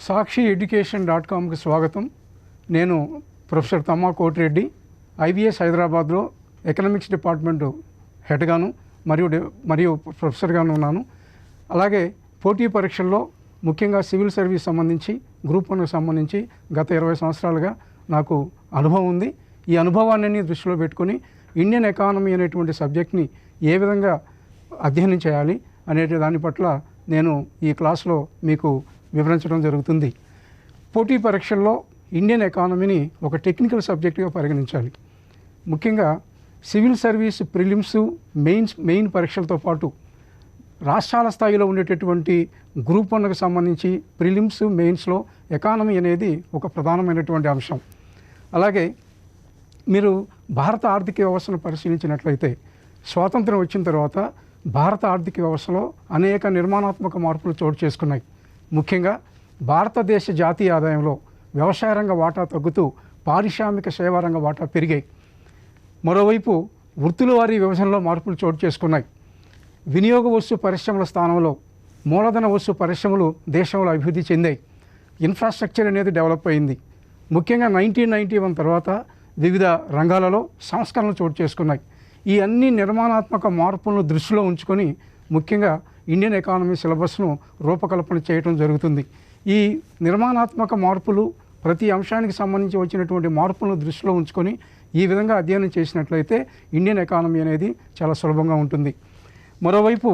సాక్షి ఎడ్యుకేషన్.comకి స్వాగతం. నేను ప్రొఫెసర్ తమ్మా కోటిరెడ్డి, ఐబీఎస్ హైదరాబాద్లో ఎకనామిక్స్ డిపార్ట్మెంట్ హెడ్గాను మరియు ప్రొఫెసర్గాను ఉన్నాను. అలాగే పోటీ పరీక్షల్లో ముఖ్యంగా సివిల్ సర్వీస్ సంబంధించి గ్రూప్ 1కు సంబంధించి గత 20 సంవత్సరాలుగా నాకు అనుభవం ఉంది. ఈ అనుభవాన్ని దృష్టిలో పెట్టుకొని ఇండియన్ ఎకానమీ అనేటువంటి సబ్జెక్ట్ని ఏ విధంగా అధ్యయనం చేయాలి అనే దాని పట్ల నేను ఈ క్లాస్లో మీకు వివరించడం జరుగుతుంది. పోటీ పరీక్షల్లో ఇండియన్ ఎకానమీని ఒక టెక్నికల్ సబ్జెక్టుగా పరిగణించాలి. ముఖ్యంగా సివిల్ సర్వీస్ ప్రిలిమ్స్ మెయిన్ పరీక్షలతో పాటు రాష్ట్రాల స్థాయిలో ఉండేటటువంటి గ్రూప్ 1కు సంబంధించి ప్రిలిమ్స్ మెయిన్స్లో ఎకానమీ అనేది ఒక ప్రధానమైనటువంటి అంశం. అలాగే మీరు భారత ఆర్థిక వ్యవస్థను పరిశీలించినట్లయితే స్వాతంత్రం వచ్చిన తర్వాత భారత ఆర్థిక వ్యవస్థలో అనేక నిర్మాణాత్మక మార్పులు చోటు చేసుకున్నాయి. ముఖ్యంగా భారతదేశ జాతీయ ఆదాయంలో వ్యవసాయ రంగ వాటా తగ్గుతూ పారిశ్రామిక సేవా రంగ వాటా పెరిగాయి. మరోవైపు వృత్తుల వారీ విభజనలో మార్పులు చోటు చేసుకున్నాయి. వినియోగ వస్తు పరిశ్రమల స్థానంలో మూలధన వస్తు పరిశ్రమలు దేశంలో అభివృద్ధి చెందాయి. ఇన్ఫ్రాస్ట్రక్చర్ అనేది డెవలప్ అయింది. ముఖ్యంగా 1991 తర్వాత వివిధ రంగాలలో సంస్కరణలు చోటు చేసుకున్నాయి. ఈ అన్ని నిర్మాణాత్మక మార్పులను దృష్టిలో ఉంచుకొని ముఖ్యంగా ఇండియన్ ఎకానమీ సిలబస్ను రూపకల్పన చేయడం జరుగుతుంది. ఈ నిర్మాణాత్మక మార్పులు ప్రతి అంశానికి సంబంధించి వచ్చినటువంటి మార్పులను దృష్టిలో ఉంచుకొని ఈ విధంగా అధ్యయనం చేసినట్లయితే ఇండియన్ ఎకానమీ అనేది చాలా సులభంగా ఉంటుంది. మరోవైపు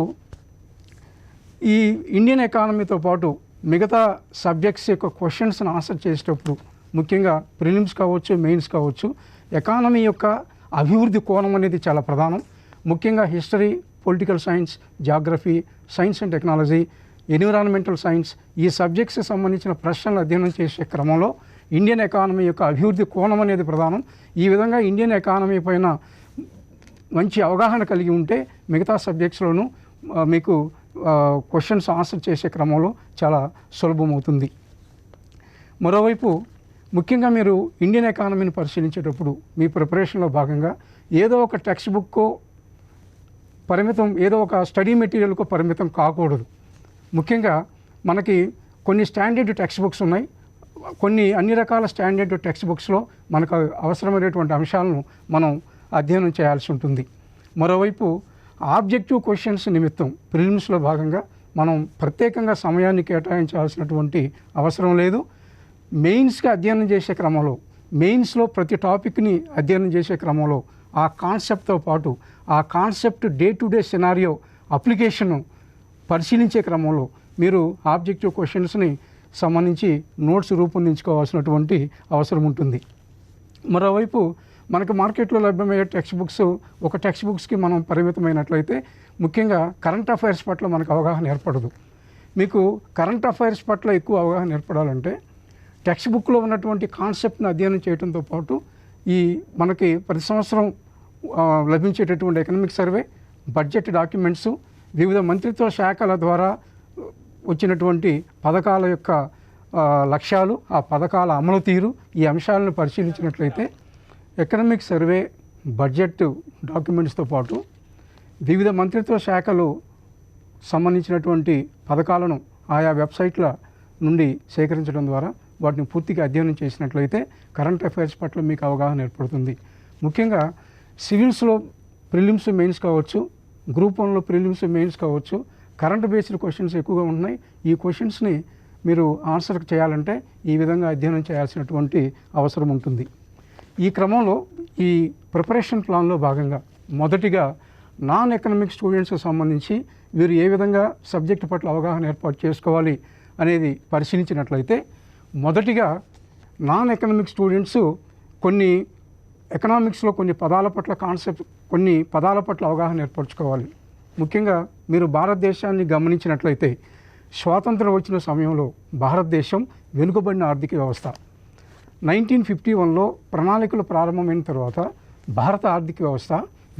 ఈ ఇండియన్ ఎకానమీతో పాటు మిగతా సబ్జెక్ట్స్ యొక్క క్వశ్చన్స్ని ఆన్సర్ చేసేటప్పుడు ముఖ్యంగా ప్రిలిమ్స్ కావచ్చు, మెయిన్స్ కావచ్చు, ఎకానమీ యొక్క అభివృద్ధి కోణం అనేది చాలా ప్రధానం. ముఖ్యంగా history, political science, geography, science and technology, environmental science ఈ సబ్జెక్ట్స్కి సంబంధించిన ప్రశ్నలు అధ్యయనం చేసే క్రమంలో ఇండియన్ ఎకానమీ యొక్క అభివృద్ధి కోణం అనేది ప్రధానం. ఈ విధంగా ఇండియన్ ఎకానమీ పైన మంచి అవగాహన కలిగి ఉంటే మిగతా సబ్జెక్ట్స్లోనూ మీకు క్వశ్చన్స్ ఆన్సర్ చేసే క్రమంలో చాలా సులభమవుతుంది. మరోవైపు ముఖ్యంగా మీరు ఇండియన్ ఎకానమీని పరిశీలించేటప్పుడు మీ ప్రిపరేషన్లో భాగంగా ఏదో ఒక టెక్స్ట్ బుక్కో పరిమితం, ఏదో ఒక స్టడీ మెటీరియల్కో పరిమితం కాకూడదు. ముఖ్యంగా మనకి కొన్ని స్టాండర్డ్ టెక్స్ట్ బుక్స్ ఉన్నాయి. అన్ని రకాల స్టాండర్డ్ టెక్స్ట్ బుక్స్లో మనకు అవసరమైనటువంటి అంశాలను మనం అధ్యయనం చేయాల్సి ఉంటుంది. మరోవైపు ఆబ్జెక్టివ్ క్వశ్చన్స్ నిమిత్తం ప్రిలిమ్స్లో భాగంగా మనం ప్రత్యేకంగా సమయాన్ని కేటాయించాల్సినటువంటి అవసరం లేదు. మెయిన్స్గా అధ్యయనం చేసే క్రమంలో మెయిన్స్లో ప్రతి టాపిక్ని అధ్యయనం చేసే క్రమంలో ఆ కాన్సెప్ట్తో పాటు ఆ concept day to day scenario అప్లికేషన్ను పరిశీలించే క్రమంలో మీరు ఆబ్జెక్టివ్ క్వశ్చన్స్ని సంబంధించి నోట్స్ రూపొందించుకోవాల్సినటువంటి అవసరం ఉంటుంది. మరోవైపు మనకు మార్కెట్లో లభ్యమయ్యే టెక్స్ట్ బుక్స్ ఒక టెక్స్ట్ బుక్స్కి మనం పరిమితమైనట్లయితే ముఖ్యంగా కరెంట్ అఫైర్స్ పట్ల మనకు అవగాహన ఏర్పడదు. మీకు కరెంట్ అఫైర్స్ పట్ల ఎక్కువ అవగాహన ఏర్పడాలంటే టెక్స్ట్ బుక్లో ఉన్నటువంటి కాన్సెప్ట్ని అధ్యయనం చేయడంతో పాటు మనకి ప్రతి సంవత్సరం లభించేటటువంటి ఎకనామిక్ సర్వే, బడ్జెట్ డాక్యుమెంట్స్, వివిధ మంత్రిత్వ శాఖల ద్వారా వచ్చినటువంటి పథకాల యొక్క లక్ష్యాలు, ఆ పథకాల అమలు తీరు, ఈ అంశాలను పరిశీలించినట్లయితే ఎకనామిక్ సర్వే, బడ్జెట్ డాక్యుమెంట్స్తో పాటు వివిధ మంత్రిత్వ శాఖలు సంబంధించినటువంటి పథకాలను ఆయా వెబ్సైట్ల నుండి సేకరించడం ద్వారా వాటిని పూర్తిగా అధ్యయనం చేసినట్లయితే కరెంట్ అఫైర్స్ పట్ల మీకు అవగాహన ఏర్పడుతుంది. ముఖ్యంగా సివిల్స్లో ప్రిలిమ్స్ మెయిన్స్ కావచ్చు, గ్రూప్ 1లో ప్రిలిమ్స్ మెయిన్స్ కావచ్చు, కరెంట్ బేస్డ్ క్వశ్చన్స్ ఎక్కువగా ఉన్నాయి. ఈ క్వశ్చన్స్ని మీరు ఆన్సర్ చేయాలంటే ఈ విధంగా అధ్యయనం చేయాల్సినటువంటి అవసరం ఉంటుంది. ఈ క్రమంలో ఈ ప్రిపరేషన్ ప్లాన్లో భాగంగా మొదటిగా నాన్ ఎకనామిక్ స్టూడెంట్స్కి సంబంధించి వీరు ఏ విధంగా సబ్జెక్టు పట్ల అవగాహన ఏర్పాటు చేసుకోవాలి అనేది పరిశీలించినట్లయితే మొదటిగా నాన్ ఎకనామిక్ స్టూడెంట్స్ కొన్ని ఎకనామిక్స్లో కొన్ని పదాల పట్ల అవగాహన ఏర్పరచుకోవాలి. ముఖ్యంగా మీరు భారతదేశాన్ని గమనించినట్లయితే స్వాతంత్రం వచ్చిన సమయంలో భారతదేశం వెనుకబడిన ఆర్థిక వ్యవస్థ. 1951లో ప్రణాళికలు ప్రారంభమైన తర్వాత భారత ఆర్థిక వ్యవస్థ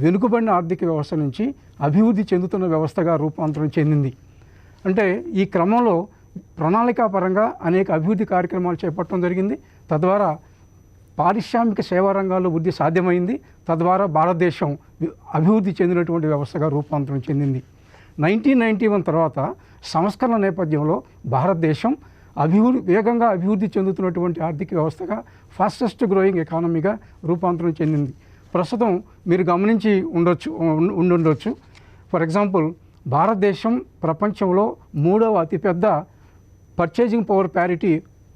వెనుకబడిన ఆర్థిక వ్యవస్థ నుంచి అభివృద్ధి చెందుతున్న వ్యవస్థగా రూపాంతరం చెందింది. అంటే ఈ క్రమంలో ప్రణాళికాపరంగా అనేక అభివృద్ధి కార్యక్రమాలు చేపట్టడం జరిగింది. తద్వారా పారిశ్రామిక సేవా రంగాల్లో వృద్ధి సాధ్యమైంది. తద్వారా భారతదేశం అభివృద్ధి చెందినటువంటి వ్యవస్థగా రూపాంతరం చెందింది. 1991 తర్వాత సంస్కరణ నేపథ్యంలో భారతదేశం వేగంగా అభివృద్ధి చెందుతున్నటువంటి ఆర్థిక వ్యవస్థగా ఫాస్టెస్ట్ గ్రోయింగ్ ఎకానమీగా రూపాంతరం చెందింది. ప్రస్తుతం మీరు గమనించి ఉండొచ్చు. ఫర్ ఎగ్జాంపుల్, భారతదేశం ప్రపంచంలో 3వ అతిపెద్ద పర్చేజింగ్ పవర్ ప్యారిటీ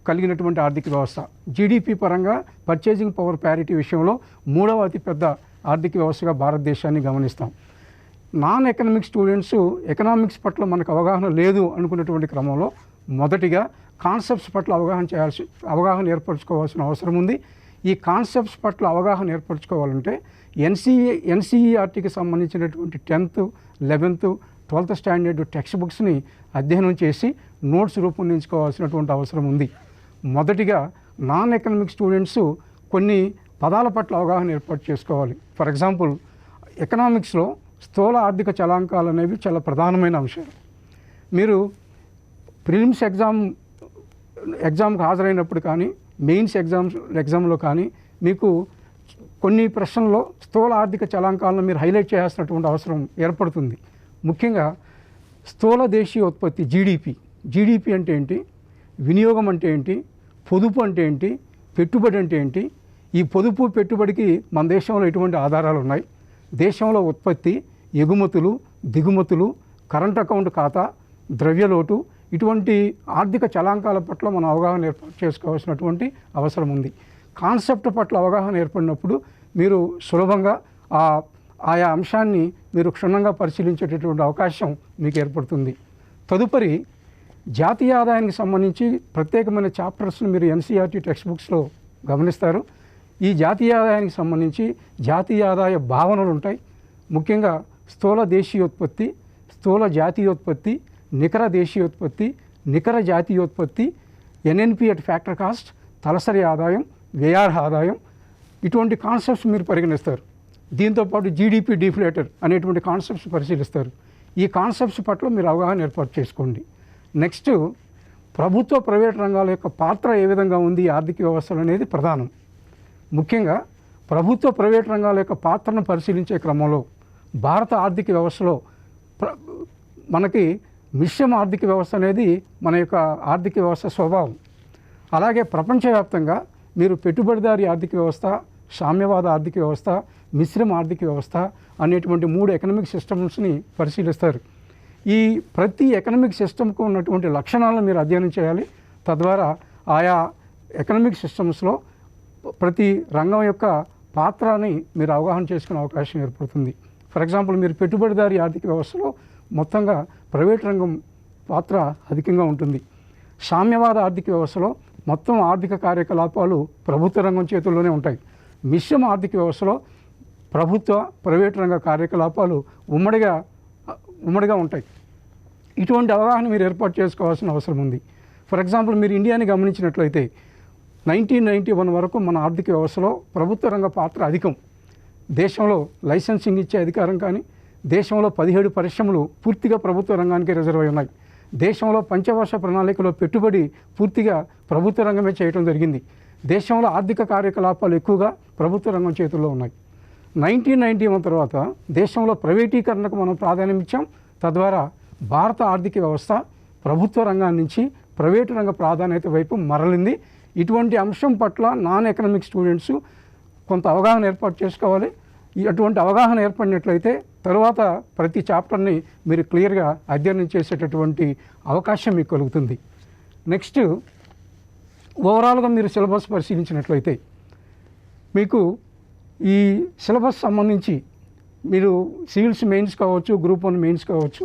కలిగినటువంటి ఆర్థిక వ్యవస్థ. జీడిపి పరంగా పర్చేజింగ్ పవర్ ప్యారిటీ విషయంలో 3వ అతిపెద్ద ఆర్థిక వ్యవస్థగా భారతదేశాన్ని గమనిస్తాం. నాన్ ఎకనామిక్ స్టూడెంట్స్ ఎకనామిక్స్ పట్ల మనకు అవగాహన లేదు అనుకున్నటువంటి క్రమంలో మొదటిగా కాన్సెప్ట్స్ పట్ల అవగాహన ఏర్పరచుకోవాల్సిన అవసరం ఉంది. ఈ కాన్సెప్ట్స్ పట్ల అవగాహన ఏర్పరచుకోవాలంటే ఎన్సీఈఆర్టీకి సంబంధించినటువంటి 10th, 11th, 12th standard text బుక్స్ని అధ్యయనం చేసి నోట్స్ రూపొందించుకోవాల్సినటువంటి అవసరం ఉంది. మొదటిగా నాన్ ఎకనామిక్ స్టూడెంట్స్ కొన్ని పదాల పట్ల అవగాహన ఏర్పాటు చేసుకోవాలి. ఫర్ ఎగ్జాంపుల్, ఎకనామిక్స్లో స్థూల ఆర్థిక చలాంకాలు అనేవి చాలా ప్రధానమైన అంశాలు. మీరు ప్రిలిమ్స్ ఎగ్జామ్కి హాజరైనప్పుడు కానీ, మెయిన్స్ ఎగ్జామ్లో కానీ మీకు కొన్ని ప్రశ్నల్లో స్థూల ఆర్థిక చలాంకాలను మీరు హైలైట్ చేయాల్సినటువంటి అవసరం ఏర్పడుతుంది. ముఖ్యంగా స్థూల దేశీయోత్పత్తి జీడిపి అంటే ఏంటి, వినియోగం అంటే ఏంటి, పొదుపు అంటే ఏంటి, పెట్టుబడి అంటే ఏంటి, ఈ పొదుపు పెట్టుబడికి మన దేశంలో ఎటువంటి ఆధారాలు ఉన్నాయి, దేశంలో ఉత్పత్తి, ఎగుమతులు, దిగుమతులు, కరెంట్ అకౌంట్ ఖాతా, ద్రవ్యలోటు, ఇటువంటి ఆర్థిక చలాంకాల పట్ల మనం అవగాహన ఏర్పాటు చేసుకోవాల్సినటువంటి అవసరం ఉంది. కాన్సెప్ట్ పట్ల అవగాహన ఏర్పడినప్పుడు మీరు సులభంగా ఆయా అంశాన్ని మీరు క్షుణ్ణంగా పరిశీలించేటటువంటి అవకాశం మీకు ఏర్పడుతుంది. తదుపరి జాతీయ ఆదాయానికి సంబంధించి ప్రత్యేకమైన చాప్టర్స్ను మీరు ఎన్సీఆర్టీ టెక్స్ట్ బుక్స్లో గమనిస్తారు. ఈ జాతీయ ఆదాయానికి సంబంధించి జాతీయ ఆదాయ భావనలు ఉంటాయి. ముఖ్యంగా స్థూల దేశీయోత్పత్తి, స్థూల జాతీయోత్పత్తి, నికర దేశీయోత్పత్తి, నికర జాతీయోత్పత్తి, ఎన్ఎన్పి అట్ ఫ్యాక్టర్ కాస్ట్, తలసరి ఆదాయం, వ్యయార్హ ఆదాయం, ఇటువంటి కాన్సెప్ట్స్ మీరు పరిగణిస్తారు. దీంతోపాటు జీడిపి డిఫ్లేటర్ అనేటువంటి కాన్సెప్ట్స్ పరిశీలిస్తారు. ఈ కాన్సెప్ట్స్ పట్ల మీరు అవగాహన ఏర్పాటు చేసుకోండి. నెక్స్ట్, ప్రభుత్వ ప్రైవేట్ రంగాల యొక్క పాత్ర ఏ విధంగా ఉంది ఈ ఆర్థిక వ్యవస్థలు అనేది ప్రధానం. ముఖ్యంగా ప్రభుత్వ ప్రైవేట్ రంగాల యొక్క పాత్రను పరిశీలించే క్రమంలో భారత ఆర్థిక వ్యవస్థలో మనకి మిశ్రమ ఆర్థిక వ్యవస్థ అనేది మన యొక్క ఆర్థిక వ్యవస్థ స్వభావం. అలాగే ప్రపంచవ్యాప్తంగా మీరు పెట్టుబడిదారీ ఆర్థిక వ్యవస్థ, సామ్యవాద ఆర్థిక వ్యవస్థ, మిశ్రమ ఆర్థిక వ్యవస్థ అనేటువంటి 3 ఎకనామిక్ సిస్టమ్స్ని పరిశీలిస్తారు. ఈ ప్రతి ఎకనామిక్ సిస్టమ్కు ఉన్నటువంటి లక్షణాలను మీరు అధ్యయనం చేయాలి. తద్వారా ఆయా ఎకనామిక్ సిస్టమ్స్లో ప్రతి రంగం యొక్క పాత్రని మీరు అవగాహన చేసుకునే అవకాశం ఏర్పడుతుంది. ఫర్ ఎగ్జాంపుల్, మీరు పెట్టుబడిదారీ ఆర్థిక వ్యవస్థలో మొత్తంగా ప్రైవేట్ రంగం పాత్ర అధికంగా ఉంటుంది. సామ్యవాద ఆర్థిక వ్యవస్థలో మొత్తం ఆర్థిక కార్యకలాపాలు ప్రభుత్వ రంగం చేతుల్లోనే ఉంటాయి. మిశ్రమ ఆర్థిక వ్యవస్థలో ప్రభుత్వ ప్రైవేట్ రంగ కార్యకలాపాలు ఉమ్మడిగా ఉంటాయి. ఇటువంటి అవగాహన మీరు ఏర్పాటు చేసుకోవాల్సిన అవసరం ఉంది. ఫర్ ఎగ్జాంపుల్, మీరు ఇండియాని గమనించినట్లయితే 1991 వరకు మన ఆర్థిక వ్యవస్థలో ప్రభుత్వ రంగ పాత్ర అధికం. దేశంలో లైసెన్సింగ్ ఇచ్చే అధికారం కానీ, దేశంలో 17 పరిశ్రమలు పూర్తిగా ప్రభుత్వ రంగానికి రిజర్వ్ అయి ఉన్నాయి. దేశంలో పంచవర్ష ప్రణాళికలో పెట్టుబడి పూర్తిగా ప్రభుత్వ రంగమే చేయడం జరిగింది. దేశంలో ఆర్థిక కార్యకలాపాలు ఎక్కువగా ప్రభుత్వ రంగం చేతుల్లో ఉన్నాయి. 1991 తర్వాత దేశంలో ప్రైవేటీకరణకు మనం ప్రాధాన్యం ఇచ్చాం. తద్వారా భారత ఆర్థిక వ్యవస్థ ప్రభుత్వ రంగం నుంచి ప్రైవేటు రంగ ప్రాధాన్యత వైపు మరలింది. ఇటువంటి అంశం పట్ల నాన్ ఎకనామిక్ స్టూడెంట్స్ కొంత అవగాహన ఏర్పాటు చేసుకోవాలి. అటువంటి అవగాహన ఏర్పడినట్లయితే తరువాత ప్రతి చాప్టర్ని మీరు క్లియర్గా అధ్యయనం చేసేటటువంటి అవకాశం మీకు కలుగుతుంది. నెక్స్ట్, ఓవరాల్గా మీరు సిలబస్ పరిశీలించినట్లయితే మీకు ఈ సిలబస్ సంబంధించి మీరు సివిల్స్ మెయిన్స్ కావచ్చు, గ్రూప్ 1 మెయిన్స్ కావచ్చు,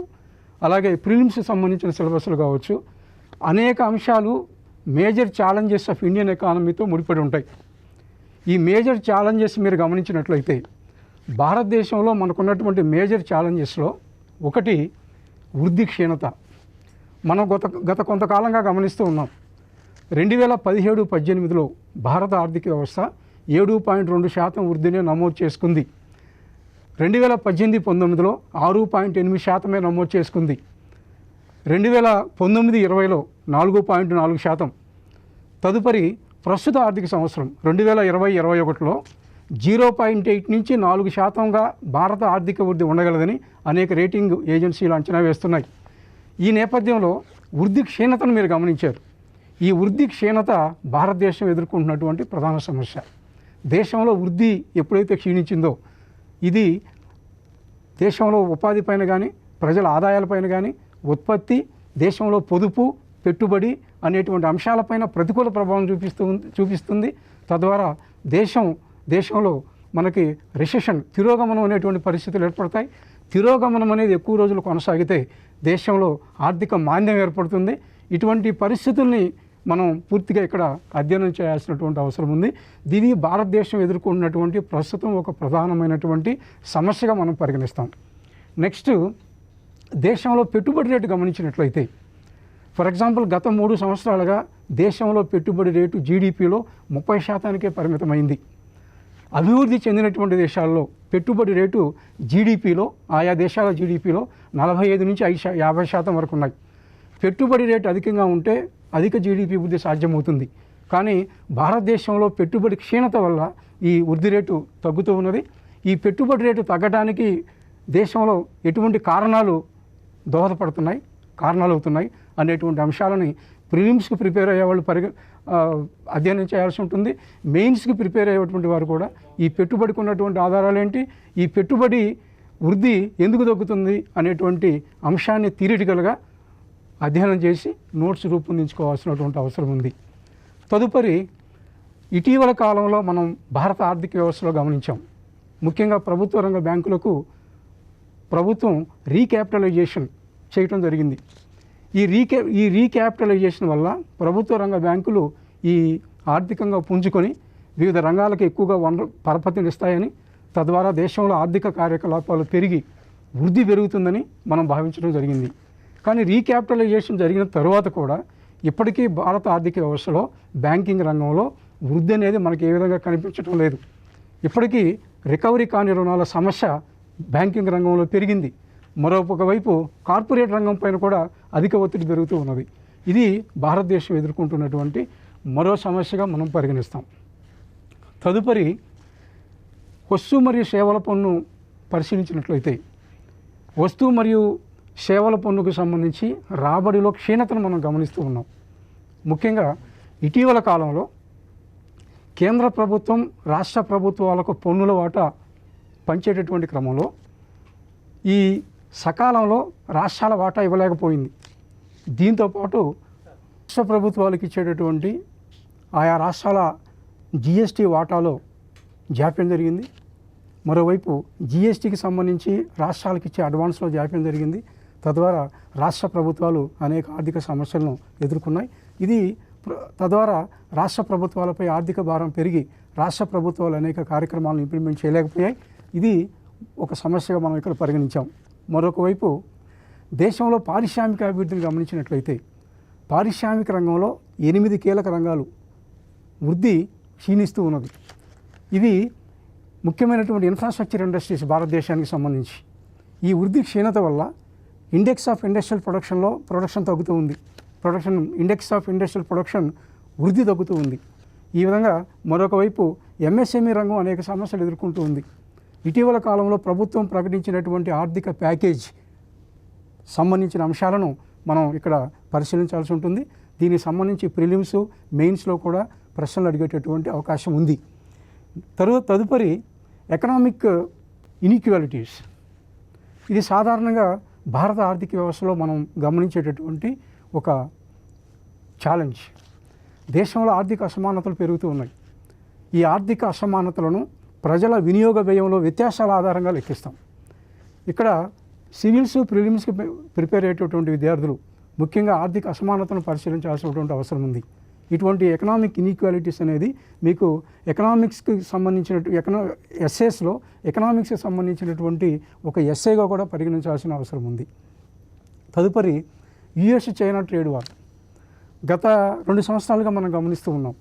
అలాగే ప్రిలిమ్స్ సంబంధించిన సిలబస్లు కావచ్చు, అనేక అంశాలు మేజర్ ఛాలెంజెస్ ఆఫ్ ఇండియన్ ఎకానమీతో ముడిపడి ఉంటాయి. ఈ మేజర్ ఛాలెంజెస్ మీరు గమనించినట్లయితే భారతదేశంలో మనకున్నటువంటి మేజర్ ఛాలెంజెస్లో ఒకటి వృద్ధి క్షీణత. మనం గత కొంతకాలంగా గమనిస్తూ ఉన్నాం. 2017-18లో భారత ఆర్థిక వ్యవస్థ 7.2% వృద్ధిని నమోదు చేసుకుంది. 2018-19లో 6.8% నమోదు చేసుకుంది. 2019-20లో 4.4%. తదుపరి ప్రస్తుత ఆర్థిక సంవత్సరం 2020-21లో 0.8 నుంచి 4%గా భారత ఆర్థిక వృద్ధి ఉండగలదని అనేక రేటింగ్ ఏజెన్సీలు అంచనా వేస్తున్నాయి. ఈ నేపథ్యంలో వృద్ధి క్షీణతను మీరు గమనించారు. ఈ వృద్ధి క్షీణత భారతదేశం ఎదుర్కొంటున్నటువంటి ప్రధాన సమస్య. దేశంలో వృద్ధి ఎప్పుడైతే క్షీణించిందో ఇది దేశంలో ఉపాధి పైన కానీ ప్రజల ఆదాయాలపైన కానీ ఉత్పత్తి, దేశంలో పొదుపు, పెట్టుబడి అనేటువంటి అంశాలపైన ప్రతికూల ప్రభావం చూపిస్తుంది. తద్వారా దేశంలో మనకి రిసెషన్, తిరోగమనం అనేటువంటి పరిస్థితులు ఏర్పడతాయి. తిరోగమనం అనేది ఎక్కువ రోజులు కొనసాగితే దేశంలో ఆర్థిక మాంద్యం ఏర్పడుతుంది. ఇటువంటి పరిస్థితుల్ని మనం పూర్తిగా ఇక్కడ అధ్యయనం చేయాల్సినటువంటి అవసరం ఉంది. దీన్ని భారతదేశం ఎదుర్కొన్నటువంటి ప్రస్తుతం ఒక ప్రధానమైనటువంటి సమస్యగా మనం పరిగణిస్తాం. నెక్స్ట్, దేశంలో పెట్టుబడి రేటు గమనించినట్లయితే, ఫర్ ఎగ్జాంపుల్ గత 3 సంవత్సరాలుగా దేశంలో పెట్టుబడి రేటు జీడిపిలో 30% పరిమితమైంది. అభివృద్ధి చెందినటువంటి దేశాల్లో పెట్టుబడి రేటు జీడిపిలో, ఆయా దేశాల జీడిపిలో 45 నుంచి 50% వరకు ఉన్నాయి. పెట్టుబడి రేటు అధికంగా ఉంటే అధిక జీడిపి వృద్ధి సాధ్యమవుతుంది. కానీ భారతదేశంలో పెట్టుబడి క్షీణత వల్ల ఈ వృద్ధి రేటు తగ్గుతూ ఉన్నది. ఈ పెట్టుబడి రేటు తగ్గడానికి దేశంలో ఎటువంటి కారణాలు అవుతున్నాయి అనేటువంటి అంశాలని ప్రిలిమ్స్కి ప్రిపేర్ అయ్యే వాళ్ళు అధ్యయనం చేయాల్సి ఉంటుంది. మెయిన్స్కి ప్రిపేర్ అయ్యేటువంటి వారు కూడా ఈ పెట్టుబడికి ఉన్నటువంటి ఆధారాలు ఏంటి, ఈ పెట్టుబడి వృద్ధి ఎందుకు తగ్గుతుంది అనేటువంటి అంశాన్ని థియరిటికల్గా అధ్యయనం చేసి నోట్స్ రూపొందించుకోవాల్సినటువంటి అవసరం ఉంది. తదుపరి, ఇటీవల కాలంలో మనం భారత ఆర్థిక వ్యవస్థలో గమనించాం, ముఖ్యంగా ప్రభుత్వ రంగ బ్యాంకులకు ప్రభుత్వం రీక్యాపిటలైజేషన్ చేయటం జరిగింది. ఈ రీక్యాపిటలైజేషన్ వల్ల ప్రభుత్వ రంగ బ్యాంకులు ఈ ఆర్థికంగా పుంజుకొని వివిధ రంగాలకు ఎక్కువగా పరపతినిస్తాయని, తద్వారా దేశంలో ఆర్థిక కార్యకలాపాలు పెరిగి వృద్ధి పెరుగుతుందని మనం భావించడం జరిగింది. కానీ రీక్యాపిటలైజేషన్ జరిగిన తర్వాత కూడా ఇప్పటికీ భారత ఆర్థిక వ్యవస్థలో బ్యాంకింగ్ రంగంలో వృద్ధి అనేది మనకి ఏ విధంగా కనిపించడం లేదు. ఇప్పటికీ రికవరీ కాని రుణాల సమస్య బ్యాంకింగ్ రంగంలో పెరిగింది. మరొక వైపు కార్పొరేట్ రంగం పైన కూడా అధిక ఒత్తిడి పెరుగుతూ ఉన్నది. ఇది భారతదేశం ఎదుర్కొంటున్నటువంటి మరో సమస్యగా మనం పరిగణిస్తాం. తదుపరి, వస్తువు మరియు సేవల పన్ను పరిశీలించినట్లయితే, వస్తువు మరియు సేవల పన్నుకు సంబంధించి రాబడిలో క్షీణతను మనం గమనిస్తూ ఉన్నాం. ముఖ్యంగా ఇటీవల కాలంలో కేంద్ర ప్రభుత్వం రాష్ట్ర ప్రభుత్వాలకు పన్నుల వాటా పంచేటటువంటి క్రమంలో ఈ సకాలంలో రాష్ట్రాల వాటా ఇవ్వలేకపోయింది. దీంతోపాటు రాష్ట్ర ప్రభుత్వాలకు ఇచ్చేటటువంటి ఆయా రాష్ట్రాల జిఎస్టీ వాటాలో జాప్యం జరిగింది. మరోవైపు జిఎస్టీకి సంబంధించి రాష్ట్రాలకు ఇచ్చే అడ్వాన్స్లో జాప్యం జరిగింది. తద్వారా రాష్ట్ర ప్రభుత్వాలు అనేక ఆర్థిక సమస్యలను ఎదుర్కొన్నాయి. ఇది తద్వారా రాష్ట్ర ప్రభుత్వాలపై ఆర్థిక భారం పెరిగి రాష్ట్ర ప్రభుత్వాలు అనేక కార్యక్రమాలను ఇంప్లిమెంట్ చేయలేకపోయాయి. ఇది ఒక సమస్యగా మనం ఇక్కడ పరిగణించాం. మరొక వైపు దేశంలో పారిశ్రామిక అభివృద్ధిని గమనించినట్లయితే, పారిశ్రామిక రంగంలో 8 కీలక రంగాలు వృద్ధి క్షీణిస్తూ ఉన్నది. ఇవి ముఖ్యమైనటువంటి ఇన్ఫ్రాస్ట్రక్చర్ ఇండస్ట్రీస్ భారతదేశానికి సంబంధించి. ఈ వృద్ధి క్షీణత వల్ల ఇండెక్స్ ఆఫ్ ఇండస్ట్రియల్ ప్రొడక్షన్ తగ్గుతూ ఉంది. ఇండెక్స్ ఆఫ్ ఇండస్ట్రియల్ ప్రొడక్షన్ వృద్ధి తగ్గుతూ ఉంది. ఈ విధంగా మరొక వైపు ఎంఎస్ఎంఈ రంగం అనేక సమస్యలు ఎదుర్కొంటూ ఉంది. ఇటీవల కాలంలో ప్రభుత్వం ప్రకటించినటువంటి ఆర్థిక ప్యాకేజ్ సంబంధించిన అంశాలను మనం ఇక్కడ పరిశీలించాల్సి ఉంటుంది. దీనికి సంబంధించి ప్రిలిమ్స్, మెయిన్స్లో కూడా ప్రశ్నలు అడిగేటటువంటి అవకాశం ఉంది. తదుపరి, ఎకనామిక్ ఇన్ఈక్వాలిటీస్. ఇది సాధారణంగా భారత ఆర్థిక వ్యవస్థలో మనం గమనించేటటువంటి ఒక ఛాలెంజ్. దేశంలో ఆర్థిక అసమానతలు పెరుగుతూ ఉన్నాయి. ఈ ఆర్థిక అసమానతలను ప్రజల వినియోగ వ్యయంలో వ్యత్యాసాల ఆధారంగా లెక్కిస్తాం. ఇక్కడ సివిల్స్, ప్రిలిమ్స్కి ప్రిపేర్ అయ్యేటటువంటి విద్యార్థులు ముఖ్యంగా ఆర్థిక అసమానతను పరిశీలించాల్సినటువంటి అవసరం ఉంది. ఇటువంటి ఎకనామిక్ ఇన్ఈక్వాలిటీస్ అనేది మీకు ఎకనామిక్స్కి సంబంధించిన ఎస్ఏస్లో ఎకనామిక్స్కి సంబంధించినటువంటి ఒక ఎస్ఏగా కూడా పరిగణించాల్సిన అవసరం ఉంది. తదుపరి, యుఎస్ చైనా ట్రేడ్ వార్. గత 2 సంవత్సరాలుగా మనం గమనిస్తూ ఉన్నాం.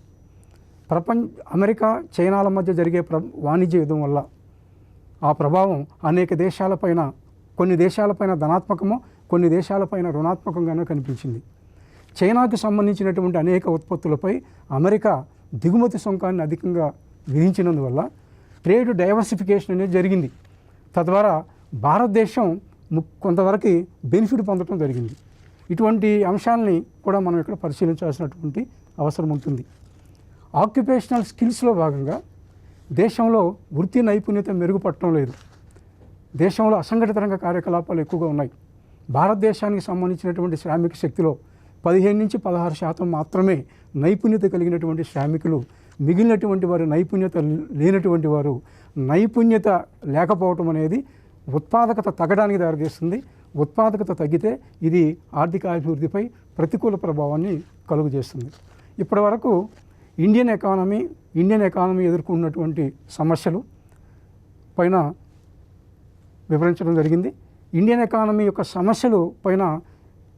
అమెరికా చైనాల మధ్య జరిగే వాణిజ్య యుద్ధం వల్ల ఆ ప్రభావం అనేక దేశాలపైన, కొన్ని దేశాలపైన ధనాత్మకమో కొన్ని దేశాలపైన రుణాత్మకంగానో కనిపించింది. చైనాకు సంబంధించినటువంటి అనేక ఉత్పత్తులపై అమెరికా దిగుమతి సుంకాన్ని అధికంగా విధించినందువల్ల ట్రేడ్ డైవర్సిఫికేషన్ అనేది జరిగింది. తద్వారా భారతదేశం కొంతవరకు బెనిఫిట్ పొందడం జరిగింది. ఇటువంటి అంశాలని కూడా మనం ఇక్కడ పరిశీలించాల్సినటువంటి అవసరం ఉంటుంది. ఆక్యుపేషనల్ స్కిల్స్లో భాగంగా దేశంలో వృత్తి నైపుణ్యత మెరుగుపడటం లేదు. దేశంలో అసంఘటిత రంగ కార్యకలాపాలు ఎక్కువగా ఉన్నాయి. భారతదేశానికి సంబంధించినటువంటి శ్రామిక శక్తిలో 15-16% మాత్రమే నైపుణ్యత కలిగినటువంటి శ్రామికులు. మిగిలినటువంటి వారు నైపుణ్యత లేనటువంటి వారు. నైపుణ్యత లేకపోవటం అనేది ఉత్పాదకత తగ్గడానికి దారితీస్తుంది. ఉత్పాదకత తగ్గితే ఇది ఆర్థిక అభివృద్ధిపై ప్రతికూల ప్రభావాన్ని కలుగజేస్తుంది. ఇప్పటి వరకు ఇండియన్ ఎకానమీ ఎదుర్కొన్నటువంటి సమస్యలు పైన వివరించడం జరిగింది. ఇండియన్ ఎకానమీ యొక్క సమస్యలు పైన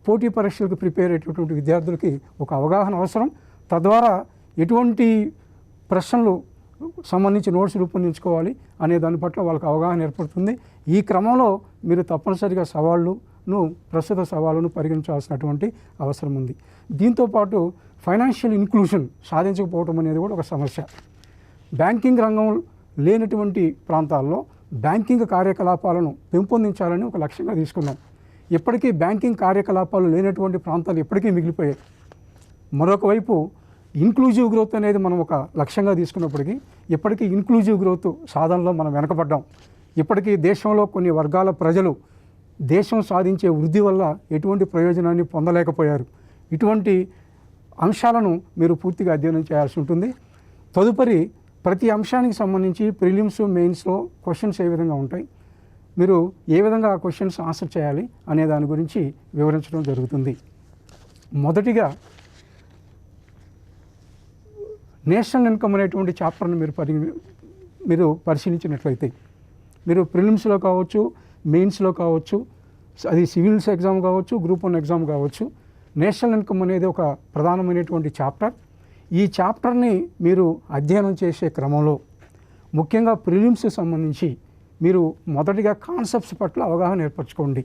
పోటీ పరీక్షలకు ప్రిపేర్ అయ్యేటటువంటి విద్యార్థులకి ఒక అవగాహన అవసరం. తద్వారా ఎటువంటి ప్రశ్నలు సంబంధించి నోట్స్ రూపొందించుకోవాలి అనే దాని పట్ల వాళ్ళకి అవగాహన ఏర్పడుతుంది. ఈ క్రమంలో మీరు తప్పనిసరిగా ప్రస్తుత సవాళ్ళను పరిగణించాల్సినటువంటి అవసరం ఉంది. దీంతోపాటు ఫైనాన్షియల్ ఇన్క్లూషన్ సాధించకపోవడం అనేది కూడా ఒక సమస్య. బ్యాంకింగ్ రంగం లేనటువంటి ప్రాంతాల్లో బ్యాంకింగ్ కార్యకలాపాలను పెంపొందించాలని ఒక లక్ష్యంగా తీసుకున్నాం. ఇప్పటికీ బ్యాంకింగ్ కార్యకలాపాలు లేనటువంటి ప్రాంతాలు ఇప్పటికీ మిగిలిపోయాయి. మరొక వైపు ఇన్క్లూజివ్ గ్రోత్ అనేది మనం ఒక లక్ష్యంగా తీసుకున్నప్పటికీ ఇప్పటికీ ఇన్క్లూజివ్ గ్రోత్ సాధనలో మనం వెనకబడ్డాం. ఇప్పటికీ దేశంలో కొన్ని వర్గాల ప్రజలు దేశం సాధించే వృద్ధి వల్ల ఎటువంటి ప్రయోజనాన్ని పొందలేకపోయారు. ఇటువంటి అంశాలను మీరు పూర్తిగా అధ్యయనం చేయాల్సి ఉంటుంది. తదుపరి ప్రతి అంశానికి సంబంధించి ప్రిలిమ్స్, మెయిన్స్లో క్వశ్చన్స్ ఏ విధంగా ఉంటాయి, మీరు ఏ విధంగా ఆ క్వశ్చన్స్ ఆన్సర్ చేయాలి అనే దాని గురించి వివరించడం జరుగుతుంది. మొదటిగా నేషనల్ ఇన్కమ్ అనేటువంటి చాప్టర్ని మీరు పరిశీలించినట్లయితే మీరు ప్రిలిమ్స్లో కావచ్చు, మెయిన్స్లో కావచ్చు, అది సివిల్స్ ఎగ్జామ్ కావచ్చు, గ్రూప్ 1 ఎగ్జామ్ కావచ్చు, నేషనల్ ఇన్కమ్ అనేది ఒక ప్రధానమైనటువంటి చాప్టర్. ఈ చాప్టర్ని మీరు అధ్యయనం చేసే క్రమంలో ముఖ్యంగా ప్రిలిమ్స్ సంబంధించి మీరు మొదటిగా కాన్సెప్ట్స్ పట్ల అవగాహన ఏర్పరచుకోండి.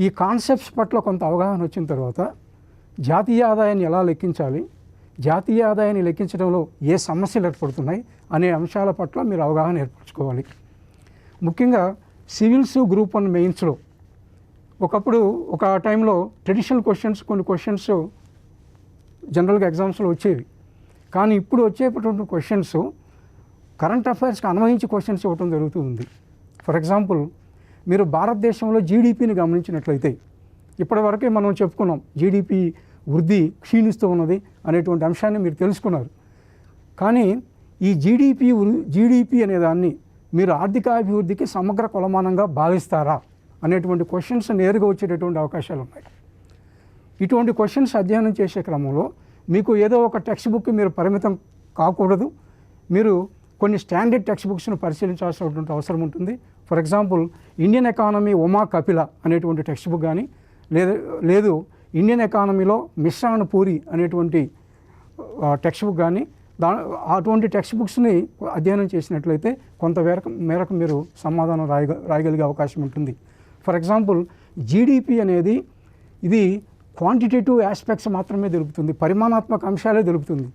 ఈ కాన్సెప్ట్స్ పట్ల కొంత అవగాహన వచ్చిన తర్వాత జాతీయ ఆదాయాన్ని ఎలా లెక్కించాలి, జాతీయ ఆదాయాన్ని లెక్కించడంలో ఏ సమస్యలు ఏర్పడుతున్నాయి అనే అంశాల పట్ల మీరు అవగాహన ఏర్పరచుకోవాలి. ముఖ్యంగా సివిల్స్, గ్రూప్ 1 మెయిన్స్లో ఒకప్పుడు ఒక టైంలో ట్రెడిషనల్ కొన్ని క్వశ్చన్స్ జనరల్గా ఎగ్జామ్స్లో వచ్చేవి. కానీ ఇప్పుడు వచ్చేటటువంటి క్వశ్చన్స్ కరెంట్ అఫైర్స్కి అన్వయించి క్వశ్చన్స్ ఇవ్వడం జరుగుతూ ఉంది. ఫర్ ఎగ్జాంపుల్, మీరు భారతదేశంలో జీడిపిని గమనించినట్లయితే ఇప్పటివరకే మనం చెప్పుకున్నాం జీడిపి వృద్ధి క్షీణిస్తూ ఉన్నది అనేటువంటి అంశాన్ని మీరు తెలుసుకున్నారు. కానీ ఈ జీడిపి అనే దాన్ని మీరు ఆర్థికాభివృద్ధికి సమగ్ర కొలమానంగా భావిస్తారా అనేటువంటి క్వశ్చన్స్ నేరుగా వచ్చేటటువంటి అవకాశాలు ఉన్నాయి. ఇటువంటి క్వశ్చన్స్ అధ్యయనం చేసే క్రమంలో మీకు ఏదో ఒక టెక్స్ట్ బుక్ మీరు పరిమితం కాకూడదు. మీరు కొన్ని స్టాండర్డ్ టెక్స్ట్ బుక్స్ను పరిశీలించాల్సినటువంటి అవసరం ఉంటుంది. For example, Indian economy Uma Kapila అనేటువంటి టెక్స్ట్ బుక్ కానీ, లేదు ఇండియన్ ఎకానమీలో మిశ్రా అండ్ పూరి అనేటువంటి టెక్స్ట్ బుక్ కానీ, అటువంటి టెక్స్ట్ బుక్స్ని అధ్యయనం చేసినట్లయితే కొంత మేరకు మీరు సమాధానం రాయగలిగే అవకాశం ఉంటుంది. ఫర్ ఎగ్జాంపుల్, జీడిపి అనేది ఇది క్వాంటిటేటివ్ ఆస్పెక్ట్స్ మాత్రమే తెలుపుతుంది, పరిమాణాత్మక అంశాలే తెలుపుతుంది.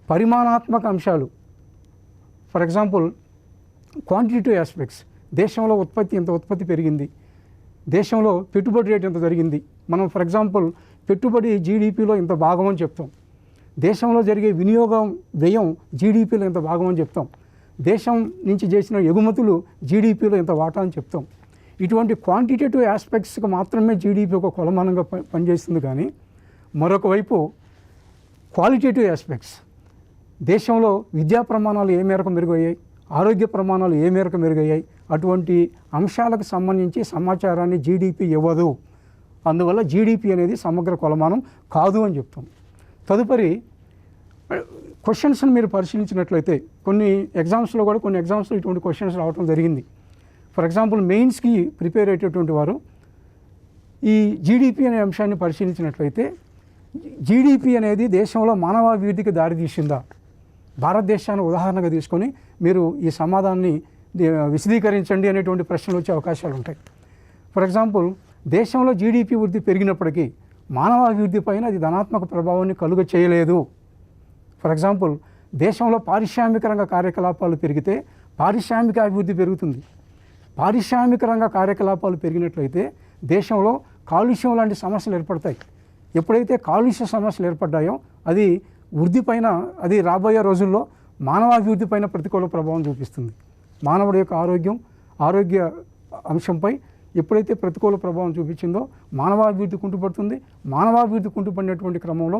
పరిమాణాత్మక అంశాలు, ఫర్ ఎగ్జాంపుల్ క్వాంటిటేటివ్ ఆస్పెక్ట్స్, దేశంలో ఇంత ఉత్పత్తి పెరిగింది, దేశంలో పెట్టుబడి రేటు ఎంత జరిగింది. మనం ఫర్ ఎగ్జాంపుల్ పెట్టుబడి జీడిపిలో ఇంత భాగం అని చెప్తాం. దేశంలో జరిగే వినియోగం వ్యయం జీడిపిలో ఎంత భాగం అని చెప్తాం. దేశం నుంచి చేసిన ఎగుమతులు జీడిపిలో ఎంత వాటా అని చెప్తాం. ఇటువంటి క్వాంటిటేటివ్ ఆస్పెక్ట్స్కి మాత్రమే జీడిపి ఒక కొలమానంగా పనిచేస్తుంది. కానీ మరొక వైపు క్వాలిటేటివ్ ఆస్పెక్ట్స్, దేశంలో విద్యా ప్రమాణాలు ఏ మేరకు మెరుగయ్యాయి, ఆరోగ్య ప్రమాణాలు ఏ మేరకు మెరుగయ్యాయి, అటువంటి అంశాలకు సంబంధించి సమాచారాన్ని జీడిపి ఇవ్వదు. అందువల్ల జీడిపి అనేది సమగ్ర కొలమానం కాదు అని చెప్తాం. తదుపరి క్వశ్చన్స్ని మీరు పరిశీలించినట్లయితే కొన్ని ఎగ్జామ్స్లో ఇటువంటి క్వశ్చన్స్ రావడం జరిగింది. ఫర్ ఎగ్జాంపుల్, మెయిన్స్కి ప్రిపేర్ అయ్యేటటువంటి వారు ఈ జీడిపి అనే అంశాన్ని పరిశీలించినట్లయితే జీడిపి అనేది దేశంలో మానవాభివృద్ధికి దారితీసిందా, భారతదేశాన్ని ఉదాహరణగా తీసుకొని మీరు ఈ సమాధానాన్ని విశదీకరించండి అనేటువంటి ప్రశ్నలు వచ్చే అవకాశాలు ఉంటాయి. ఫర్ ఎగ్జాంపుల్, దేశంలో జీడిపి వృద్ధి పెరిగినప్పటికీ మానవాభివృద్ధి పైన అది ధనాత్మక ప్రభావాన్ని కలుగ చేయలేదు. ఫర్ ఎగ్జాంపుల్, దేశంలో పారిశ్రామిక రంగ కార్యకలాపాలు పెరిగితే పారిశ్రామిక అభివృద్ధి పెరుగుతుంది. పారిశ్రామిక రంగ కార్యకలాపాలు పెరిగినట్లయితే దేశంలో కాలుష్యం లాంటి సమస్యలు ఏర్పడతాయి. ఎప్పుడైతే కాలుష్య సమస్యలు ఏర్పడ్డాయో అది వృద్ధి పైన, అది రాబోయే రోజుల్లో మానవాభివృద్ధి పైన ప్రతికూల ప్రభావం చూపిస్తుంది. మానవుడి యొక్క ఆరోగ్య అంశంపై ఎప్పుడైతే ప్రతికూల ప్రభావం చూపించిందో మానవాభివృద్ధి కుంటుపడుతుంది. మానవాభివృద్ధి కుంటుపడినటువంటి క్రమంలో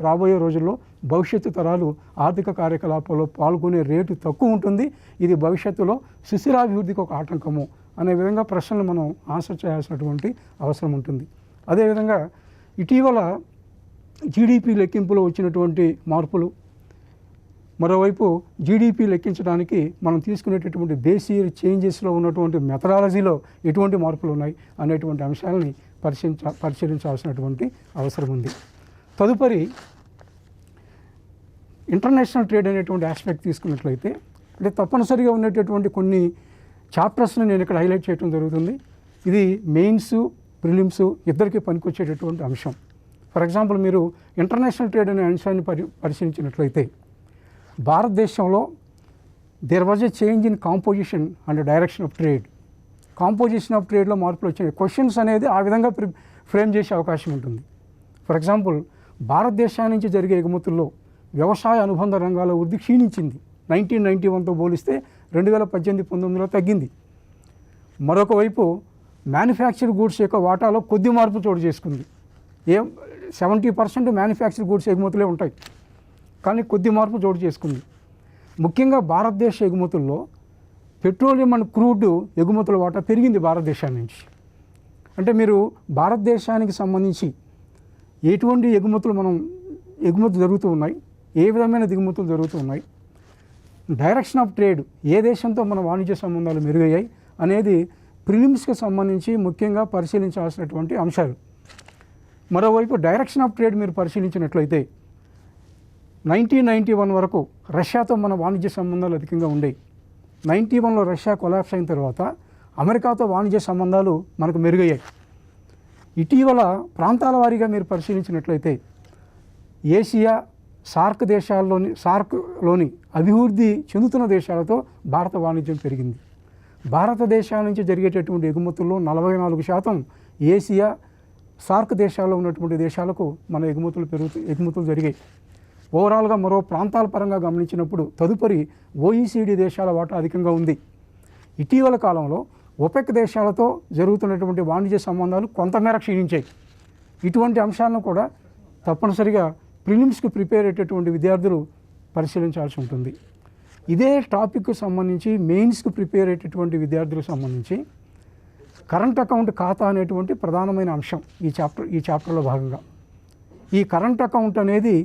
రాబోయే రోజుల్లో భవిష్యత్తు తరాలు ఆర్థిక కార్యకలాపాల్లో పాల్గొనే రేటు తక్కువ ఉంటుంది. ఇది భవిష్యత్తులో సుస్థిరాభివృద్ధికి ఒక ఆటంకము అనే విధంగా ప్రశ్నలు మనం ఆన్సర్ చేయాల్సినటువంటి అవసరం ఉంటుంది. అదేవిధంగా ఇటీవల జీడిపి లెక్కింపులో వచ్చినటువంటి మార్పులు, మరోవైపు జీడిపి లెక్కించడానికి మనం తీసుకునేటటువంటి బేస్ ఇయర్ చేంజెస్లో ఉన్నటువంటి మెథడాలజీలో ఎటువంటి మార్పులు ఉన్నాయి అనేటువంటి అంశాలని పరిశీలించాల్సినటువంటి అవసరం ఉంది. తదుపరి ఇంటర్నేషనల్ ట్రేడ్ అనేటువంటి ఆస్పెక్ట్ తీసుకున్నట్లయితే, అంటే తప్పనిసరిగా ఉండేటటువంటి కొన్ని చాప్టర్స్ని నేను ఇక్కడ హైలైట్ చేయడం జరుగుతుంది. ఇది మెయిన్స్, ప్రిలిమ్స్ ఇద్దరికీ పనికొచ్చేటటువంటి అంశం. ఫర్ ఎగ్జాంపుల్, మీరు ఇంటర్నేషనల్ ట్రేడ్ అనే అంశాన్ని పరిశీలించినట్లయితే, భారతదేశంలో there was a change in composition and direction of trade. Composition of ట్రేడ్లో మార్పులు వచ్చినాయి. క్వశ్చన్స్ అనేది ఆ విధంగా ఫ్రేమ్ చేసే అవకాశం ఉంటుంది. ఫర్ ఎగ్జాంపుల్, భారతదేశం నుంచి జరిగే ఎగుమతుల్లో వ్యవసాయ అనుబంధ రంగాల వృద్ధి క్షీణించింది. 1991తో పోలిస్తే 2018-19లో తగ్గింది. మరొక వైపు మ్యానుఫ్యాక్చర్డ్ గూడ్స్ యొక్క వాటాలో కొద్ది మార్పు చోటు చేసుకుంది. 70% మ్యానుఫ్యాక్చర్డ్ గూడ్స్ ఎగుమతులే ఉంటాయి, కానీ కొద్ది మార్పు చోటు చేసుకుంది. ముఖ్యంగా భారతదేశ ఎగుమతుల్లో పెట్రోలియం అండ్ క్రూడ్ ఎగుమతుల వాటా పెరిగింది భారతదేశాన్ని నుంచి. అంటే మీరు భారతదేశానికి సంబంధించి ఎటువంటి ఎగుమతులు జరుగుతూ ఉన్నాయి, ఏ విధమైన దిగుమతులు జరుగుతూ ఉన్నాయి, డైరెక్షన్ ఆఫ్ ట్రేడ్, ఏ దేశంతో మన వాణిజ్య సంబంధాలు మెరుగయ్యాయి అనేది ప్రిలిమ్స్కి సంబంధించి ముఖ్యంగా పరిశీలించాల్సినటువంటి అంశాలు. మరోవైపు డైరెక్షన్ ఆఫ్ ట్రేడ్ మీరు పరిశీలించినట్లయితే 1991 వరకు రష్యాతో మన వాణిజ్య సంబంధాలు అధికంగా ఉండేవి. 91లో రష్యా కొలాప్స్ అయిన తర్వాత అమెరికాతో వాణిజ్య సంబంధాలు మనకు మెరుగయ్యాయి. ఇటీవల ప్రాంతాల వారీగా మీరు పరిశీలించినట్లయితే ఏషియా, సార్క్లోని అభివృద్ధి చెందుతున్న దేశాలతో భారత వాణిజ్యం పెరిగింది. భారతదేశాల నుంచి జరిగేటటువంటి ఎగుమతుల్లో 44% ఏషియా, సార్క్ దేశాల్లో ఉన్నటువంటి దేశాలకు మన ఎగుమతులు జరిగాయి. ఓవరాల్గా మరో ప్రాంతాల పరంగా గమనించినప్పుడు తదుపరి OECD దేశాల వాటా అధికంగా ఉంది. ఇటీవల కాలంలో ఒపెక్ దేశాలతో జరుగుతున్నటువంటి వాణిజ్య సంబంధాలు కొంతమేర క్షీణించాయి. ఇటువంటి అంశాలను కూడా తప్పనిసరిగా ప్రిలిమ్స్కి ప్రిపేర్ అయ్యేటటువంటి విద్యార్థులు పరిశీలించాల్సి ఉంటుంది. ఇదే టాపిక్కు సంబంధించి మెయిన్స్కి ప్రిపేర్ అయ్యేటటువంటి విద్యార్థులకు సంబంధించి కరెంట్ అకౌంట్ ఖాతా అనేటువంటి ప్రధానమైన అంశం ఈ చాప్టర్లో భాగంగా. ఈ కరెంట్ అకౌంట్ అనేది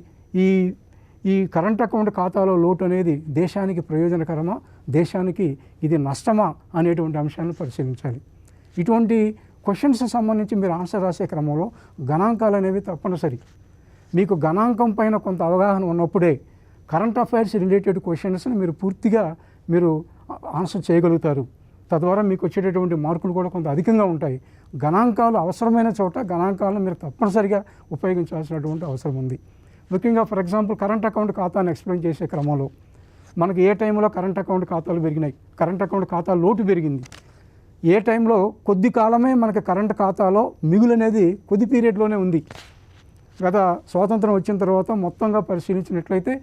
ఈ కరెంట్ అకౌంట్ ఖాతాలో లోటు అనేది దేశానికి ప్రయోజనకరమా, దేశానికి ఇది నష్టమా అనేటువంటి అంశాలను పరిశీలించాలి. ఇటువంటి క్వశ్చన్స్ సంబంధించి మీరు ఆన్సర్ రాసే క్రమంలో గణాంకాలు అనేవి తప్పనిసరి. మీకు గణాంకం పైన కొంత అవగాహన ఉన్నప్పుడే కరెంట్ అఫైర్స్ రిలేటెడ్ క్వశ్చన్స్ని మీరు పూర్తిగా ఆన్సర్ చేయగలుగుతారు. తద్వారా మీకు వచ్చేటటువంటి మార్కులు కూడా కొంత అధికంగా ఉంటాయి. గణాంకాలు అవసరమైన చోట గణాంకాలను మీరు తప్పనిసరిగా ఉపయోగించాల్సినటువంటి అవసరం ఉంది. ముఖ్యంగా ఫర్ ఎగ్జాంపుల్ కరెంట్ అకౌంట్ ఖాతాను ఎక్స్ప్లెయిన్ చేసే క్రమంలో మనకి ఏ టైంలో కరెంట్ అకౌంట్ ఖాతాలు పెరిగినాయి, కరెంట్ అకౌంట్ ఖాతా లోటు పెరిగింది, ఏ టైంలో కొద్ది కాలమే మనకి కరెంట్ ఖాతాలో మిగులు అనేది కొద్ది పీరియడ్లోనే ఉంది. గత స్వాతంత్రం వచ్చిన తర్వాత మొత్తంగా పరిశీలించినట్లయితే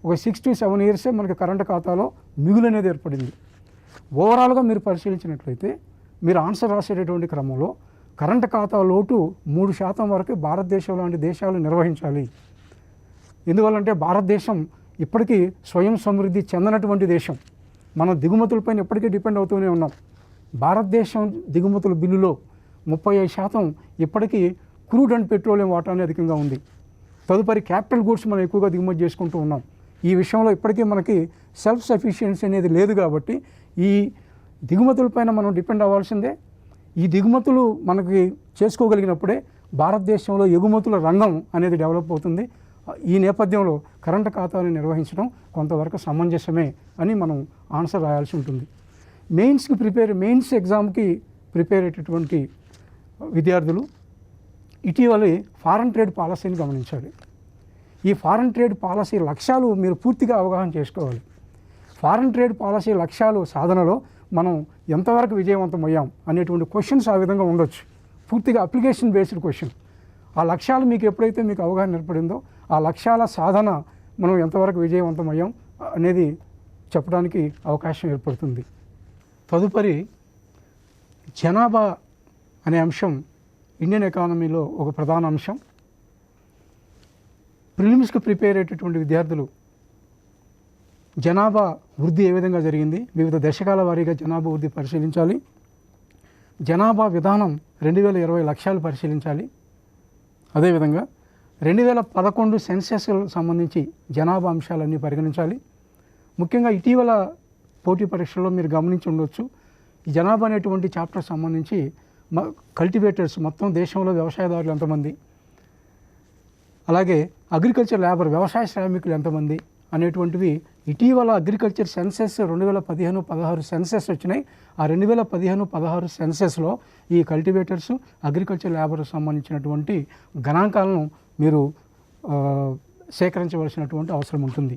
ఒక 6 to 7 years మనకి కరెంట్ ఖాతాలో మిగులు అనేది ఏర్పడింది. ఓవరాల్గా మీరు పరిశీలించినట్లయితే మీరు ఆన్సర్ రాసేటటువంటి క్రమంలో కరెంట్ ఖాతా లోటు 3% వరకు భారతదేశం లాంటి దేశాలు నిర్వహించాలి. ఎందువల్లంటే భారతదేశం ఇప్పటికీ స్వయం సమృద్ధి చెందనటువంటి దేశం. మనం దిగుమతులపైన ఇప్పటికీ డిపెండ్ అవుతూనే ఉన్నాం. భారతదేశం దిగుమతుల బిల్లులో 35% ఇప్పటికీ క్రూడ్ అండ్ పెట్రోలియం వాటానే అధికంగా ఉంది. తదుపరి క్యాపిటల్ గూడ్స్ మనం ఎక్కువగా దిగుమతి చేసుకుంటూ ఉన్నాం. ఈ విషయంలో ఇప్పటికీ మనకి సెల్ఫ్ సఫిషియన్సీ అనేది లేదు. కాబట్టి ఈ దిగుమతులపైన మనం డిపెండ్ అవ్వాల్సిందే. ఈ దిగుమతులు మనకి చేసుకోగలిగినప్పుడే భారతదేశంలో ఎగుమతుల రంగం అనేది డెవలప్ అవుతుంది. ఈ నేపథ్యంలో కరెంట్ ఖాతాను నిర్వహించడం కొంతవరకు సమంజసమే అని మనం ఆన్సర్ రాయాల్సి ఉంటుంది. మెయిన్స్ ఎగ్జామ్కి ప్రిపేర్ అయ్యేటటువంటి విద్యార్థులు ఇటీవలి ఫారెన్ ట్రేడ్ పాలసీని గమనించాలి. ఈ ఫారెన్ ట్రేడ్ పాలసీ లక్ష్యాలు మీరు పూర్తిగా అవగాహన చేసుకోవాలి. ఫారెన్ ట్రేడ్ పాలసీ లక్ష్యాలు సాధనలో మనం ఎంతవరకు విజయవంతమయ్యాం అనేటువంటి క్వశ్చన్స్ ఆ విధంగా ఉండొచ్చు. పూర్తిగా అప్లికేషన్ బేస్డ్ క్వశ్చన్. ఆ లక్ష్యాలు మీకు ఎప్పుడైతే మీకు అవగాహన ఏర్పడిందో ఆ లక్ష్యాల సాధన మనం ఎంతవరకు విజయవంతమయ్యాం అనేది చెప్పడానికి అవకాశం ఏర్పడుతుంది. తదుపరి జనాభా అనే అంశం ఇండియన్ ఎకానమీలో ఒక ప్రధాన అంశం. ప్రిలిమ్స్కి ప్రిపేర్ అయ్యేటటువంటి విద్యార్థులు జనాభా వృద్ధి ఏ విధంగా జరిగింది, వివిధ దశకాల వారీగా జనాభా వృద్ధి పరిశీలించాలి. జనాభా విధానం 2020 లక్ష్యాలు పరిశీలించాలి. అదేవిధంగా 2011 సెన్సెస్కు సంబంధించి జనాభా అంశాలన్నీ పరిగణించాలి. ముఖ్యంగా ఇటీవల పోటీ పరీక్షల్లో మీరు గమనించి ఉండొచ్చు, ఈ జనాభా అనేటువంటి చాప్టర్ సంబంధించి కల్టివేటర్స్ మొత్తం దేశంలో వ్యవసాయదారులు ఎంతమంది, అలాగే అగ్రికల్చర్ లేబర్ వ్యవసాయ శ్రామికులు ఎంతమంది అనేటువంటివి ఇటీవల అగ్రికల్చర్ సెన్సెస్ 2015-16 సెన్సెస్ వచ్చినాయి. ఆ 2015-16 సెన్సెస్లో ఈ కల్టివేటర్స్ అగ్రికల్చర్ లేబర్ సంబంధించినటువంటి గణాంకాలను మీరు సేకరించవలసినటువంటి అవసరం ఉంటుంది.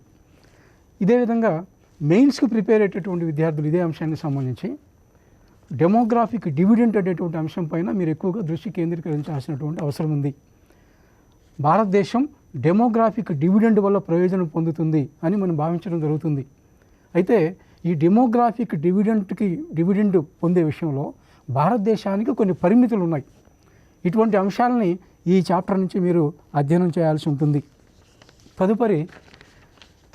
ఇదే విధంగా మెయిన్స్కి ప్రిపేర్ అయ్యేటటువంటి విద్యార్థులు ఇదే అంశానికి సంబంధించి డెమోగ్రాఫిక్ డివిడెంట్ అనేటువంటి అంశం పైన మీరు ఎక్కువగా దృష్టి కేంద్రీకరించాల్సినటువంటి అవసరం ఉంది. భారతదేశం డెమోగ్రాఫిక్ డివిడెండ్ వల్ల ప్రయోజనం పొందుతుంది అని మనం భావించడం జరుగుతుంది. అయితే ఈ డెమోగ్రాఫిక్ డివిడెండ్ పొందే విషయంలో భారతదేశానికి కొన్ని పరిమితులు ఉన్నాయి. ఇటువంటి అంశాలని ఈ చాప్టర్ నుంచి మీరు అధ్యయనం చేయాల్సి ఉంటుంది. తదుపరి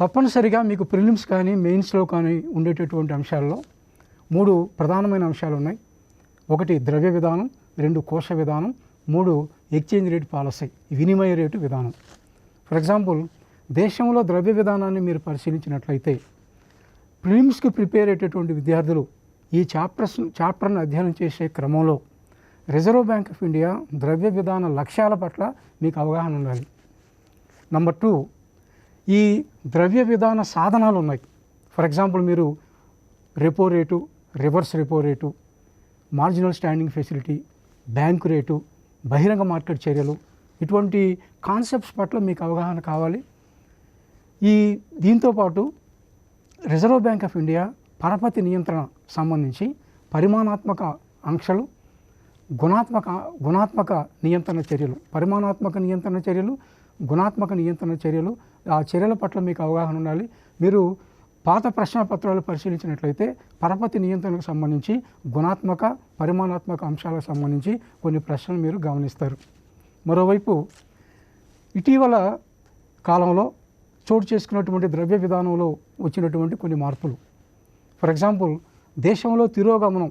తప్పనిసరిగా మీకు ప్రిలిమ్స్ కానీ మెయిన్స్లో కానీ ఉండేటటువంటి అంశాల్లో 3 ప్రధానమైన అంశాలు ఉన్నాయి. 1 ద్రవ్య విధానం, 2 కోశ విధానం, 3 ఎక్స్చేంజ్ రేట్ పాలసీ, వినిమయ రేటు విధానం. ఫర్ ఎగ్జాంపుల్, దేశంలో ద్రవ్య విధానాన్ని మీరు పరిశీలించినట్లయితే ప్రిలిమ్స్కి ప్రిపేర్ అయ్యేటటువంటి విద్యార్థులు ఈ చాప్టర్ని అధ్యయనం చేసే క్రమంలో రిజర్వ్ బ్యాంక్ ఆఫ్ ఇండియా ద్రవ్య విధాన లక్ష్యాల పట్ల మీకు అవగాహన ఉండాలి. నంబర్ 2, ఈ ద్రవ్య విధాన సాధనాలు ఉన్నాయి. ఫర్ ఎగ్జాంపుల్, మీరు repo rate, reverse repo rate, marginal standing facility, bank rate, బహిరంగ మార్కెట్ చర్యలు, ఇటువంటి కాన్సెప్ట్స్ పట్ల మీకు అవగాహన కావాలి. దీంతోపాటు రిజర్వ్ బ్యాంక్ ఆఫ్ ఇండియా పరపతి నియంత్రణ సంబంధించి పరిమాణాత్మక ఆంక్షలు, గుణాత్మక నియంత్రణ చర్యలు, పరిమాణాత్మక నియంత్రణ చర్యలు, గుణాత్మక నియంత్రణ చర్యలు, ఆ చర్యల పట్ల మీకు అవగాహన ఉండాలి. మీరు పాత ప్రశ్నపత్రాలు పరిశీలించినట్లయితే పరపతి నియంత్రణకు సంబంధించి గుణాత్మక, పరిమాణాత్మక అంశాలకు సంబంధించి కొన్ని ప్రశ్నలు మీరు గమనిస్తారు. మరోవైపు ఇటీవల కాలంలో చోటు చేసుకున్నటువంటి ద్రవ్య విధానంలో వచ్చినటువంటి కొన్ని మార్పులు. ఫర్ ఎగ్జాంపుల్, దేశంలో తిరోగమనం,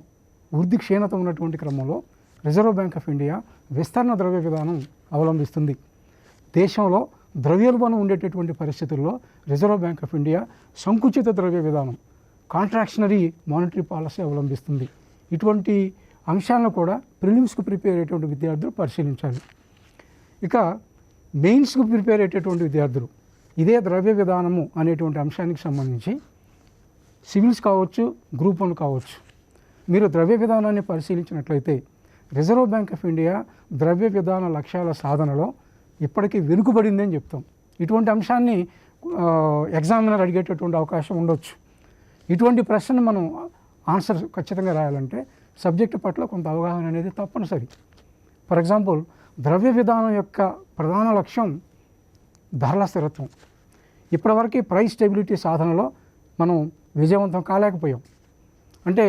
వృద్ధి క్షీణత ఉన్నటువంటి క్రమంలో రిజర్వ్ బ్యాంక్ ఆఫ్ ఇండియా విస్తరణ ద్రవ్య విధానం అవలంబిస్తుంది. దేశంలో ద్రవ్యోల్బణం ఉండేటటువంటి పరిస్థితుల్లో రిజర్వ్ బ్యాంక్ ఆఫ్ ఇండియా సంకుచిత ద్రవ్య విధానం, కాంట్రాక్షనరీ మానిటరీ పాలసీ అవలంబిస్తుంది. ఇటువంటి అంశాలను కూడా ప్రిలిమ్స్కు ప్రిపేర్ అయ్యేటువంటి విద్యార్థులు పరిశీలించాలి. ఇక మెయిన్స్కు ప్రిపేర్ అయ్యేటటువంటి విద్యార్థులు ఇదే ద్రవ్య విధానము అనేటువంటి అంశానికి సంబంధించి సివిల్స్ కావచ్చు, గ్రూప్ 1 కావచ్చు, మీరు ద్రవ్య విధానాన్ని పరిశీలించినట్లయితే రిజర్వ్ బ్యాంక్ ఆఫ్ ఇండియా ద్రవ్య విధాన లక్ష్యాల సాధనలో ఇప్పటికీ వెనుకబడిందని చెప్తాం. ఇటువంటి అంశాన్ని ఎగ్జామినర్ అడిగేటటువంటి అవకాశం ఉండొచ్చు. ఇటువంటి ప్రశ్నను మనం ఆన్సర్ ఖచ్చితంగా రాయాలంటే సబ్జెక్టు పట్ల కొంత అవగాహన అనేది తప్పనిసరి. ఫర్ ఎగ్జాంపుల్, ద్రవ్య విధానం యొక్క ప్రధాన లక్ష్యం ధరల స్థిరత్వం. ఇప్పటివరకు ప్రైస్ స్టెబిలిటీ సాధనలో మనం విజయవంతం కాలేకపోయాం. అంటే